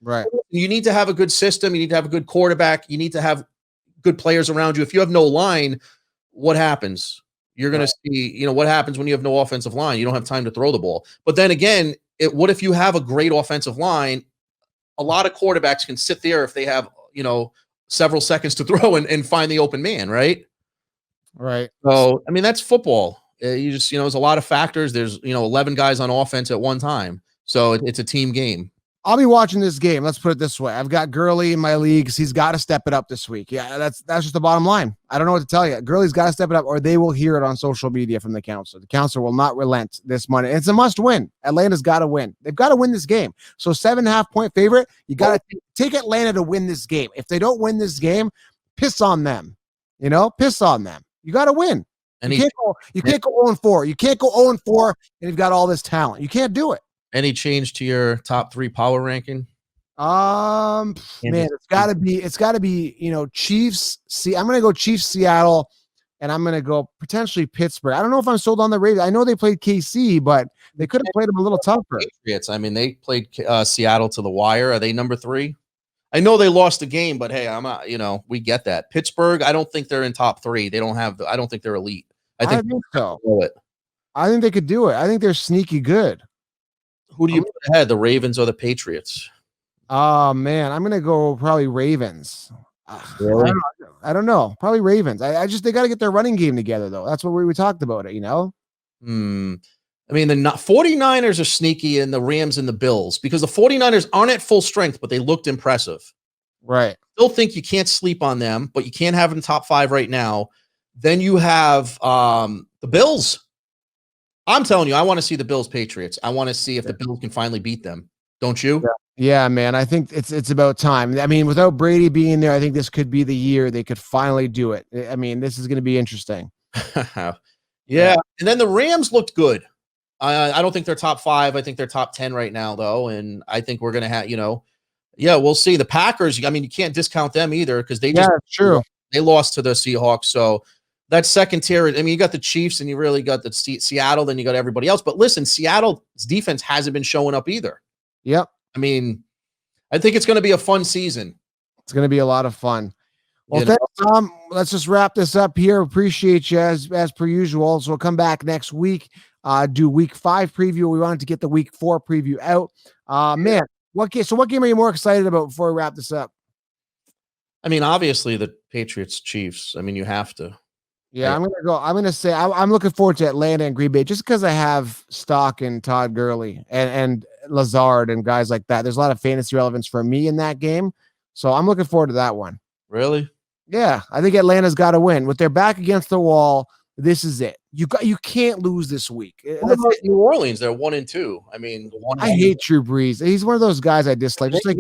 Right. You need to have a good system. You need to have a good quarterback. You need to have good players around you. If you have no line, what happens? You're going to see, what happens when you have no offensive line? You don't have time to throw the ball. But then again, what if you have a great offensive line? A lot of quarterbacks can sit there if they have, several seconds to throw and find the open man, right? Right. So, I mean, that's football. You just, there's a lot of factors. There's, 11 guys on offense at one time. So it's a team game. I'll be watching this game. Let's put it this way. I've got Gurley in my leagues. He's got to step it up this week. Yeah, that's just the bottom line. I don't know what to tell you. Gurley's got to step it up or they will hear it on social media from the counselor. The counselor will not relent this Monday. It's a must win. Atlanta's got to win. They've got to win this game. So 7.5 point favorite. You got to take Atlanta to win this game. If they don't win this game, piss on them. Piss on them. You got to win. You can't go 0-4. You can't go 0-4 and you've got all this talent. You can't do it. Any change to your top 3 power ranking? Man, it's gotta be, Chiefs. I'm gonna go Chiefs, Seattle, and I'm gonna go potentially Pittsburgh. I don't know if I'm sold on the Ravens. I know they played KC, but they could have played them a little tougher. Patriots. I mean, they played Seattle to the wire. Are they number 3? I know they lost the game, but hey, we get that. Pittsburgh, I don't think they're in top 3. They don't have. I don't think they're elite. I think so. I think they could do it. I think they're sneaky good. Who do you put ahead, the Ravens or the Patriots? Oh, man, I'm going to go probably Ravens. Really? I don't know. Probably Ravens. They got to get their running game together, though. That's what we talked about it, I mean, the 49ers are sneaky and the Rams and the Bills because the 49ers aren't at full strength, but they looked impressive. Right. Still think you can't sleep on them, but you can't have them top 5 right now. Then you have the Bills. I'm telling you, I want to see the Bills Patriots. I want to see if the Bills can finally beat them. Don't you? Yeah, man. I think it's about time. I mean, without Brady being there, I think this could be the year they could finally do it. I mean, this is going to be interesting. Yeah. And then the Rams looked good. I don't think they're top 5. I think they're top 10 right now, though. And I think we're going to have, we'll see. The Packers, I mean, you can't discount them either because they true. They lost to the Seahawks. So that's second tier. I mean, you got the Chiefs and you really got the Seattle, then you got everybody else. But listen, Seattle's defense hasn't been showing up either. Yep. I mean, I think it's going to be a fun season. It's going to be a lot of fun. Well, thanks, Tom. Let's just wrap this up here. Appreciate you as per usual. So we'll come back next week, do week 5 preview. We wanted to get the week 4 preview out. Man, what game are you more excited about before we wrap this up? I mean, obviously the Patriots Chiefs. I mean, you have to. Yeah, I'm gonna go. I'm gonna say I'm looking forward to Atlanta and Green Bay just because I have stock in Todd Gurley and Lazard and guys like that. There's a lot of fantasy relevance for me in that game, so I'm looking forward to that one. Really? Yeah, I think Atlanta's got to win with their back against the wall. This is it. You can't lose this week. What about New Orleans? They're 1-2. I mean, I hate Drew Brees. He's one of those guys I dislike. Just like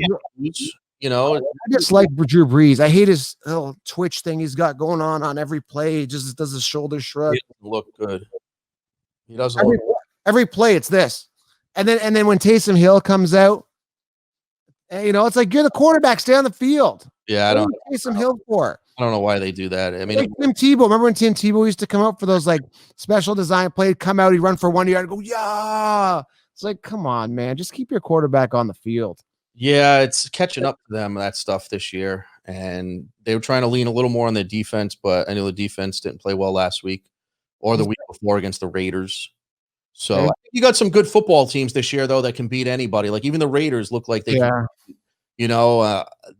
I dislike Drew Brees. I hate his little twitch thing he's got going on every play. He just does his shoulder shrug. He doesn't look good. He doesn't. Every play, it's this, and then when Taysom Hill comes out, it's like you're the quarterback. Stay on the field. Yeah, I don't. Taysom Hill for. I don't know why they do that. I mean, like Tim Tebow. Remember when Tim Tebow used to come out for those like special design plays? Come out, he'd run for 1 yard and go, yeah. It's like, come on, man, just keep your quarterback on the field. Yeah, it's catching up to them, that stuff this year. And they were trying to lean a little more on their defense, but I know the defense didn't play well last week or the week before against the Raiders. So I think you got some good football teams this year, though, that can beat anybody. Like even the Raiders look like they can.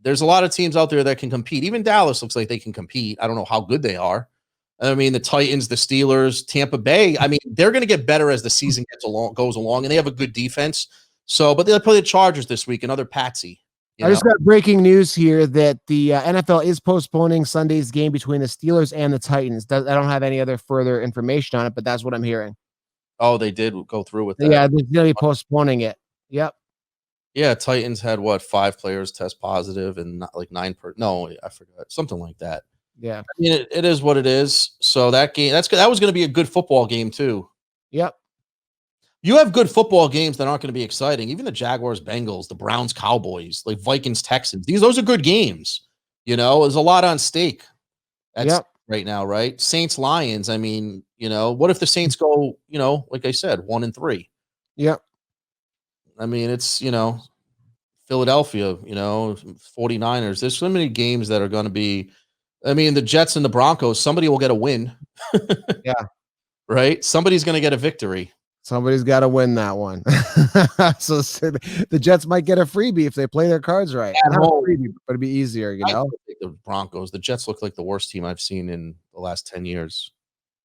There's a lot of teams out there that can compete. Even Dallas looks like they can compete. I don't know how good they are. I mean, the Titans, the Steelers, Tampa Bay. I mean, they're going to get better as the season goes along, and they have a good defense. So, but they'll play the Chargers this week, another patsy. I just got breaking news here that the NFL is postponing Sunday's game between the Steelers and the Titans. I don't have any other further information on it, but that's what I'm hearing. Oh, they did go through with that. Yeah, they're going to be postponing it. Yep. Yeah, Titans had 5 players test positive and not like 9 no, I forgot. Something like that. Yeah. I mean, it is what it is. So that game, that was going to be a good football game too. Yep. You have good football games that aren't going to be exciting. Even the Jaguars, Bengals, the Browns, Cowboys, like Vikings, Texans. Those are good games. There's a lot on stake. Right now, right? Saints, Lions. I mean, what if the Saints go, like I said, 1-3? Yep. I mean, it's, Philadelphia, 49ers. There's so many games that are going to be, I mean, the Jets and the Broncos, somebody will get a win. Yeah. Right? Somebody's going to get a victory. Somebody's got to win that one. So the Jets might get a freebie if they play their cards right. Not a freebie, but it'd be easier, The Broncos, the Jets look like the worst team I've seen in the last 10 years.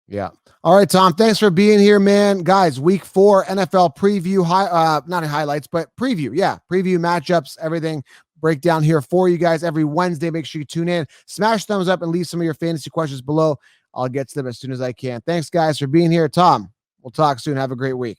Yeah. All right, Tom. Thanks for being here, man. Guys, week 4 NFL preview, not highlights, but preview. Yeah. Preview matchups, everything. Breakdown here for you guys every Wednesday. Make sure you tune in. Smash thumbs up and leave some of your fantasy questions below. I'll get to them as soon as I can. Thanks, guys, for being here. Tom, we'll talk soon. Have a great week.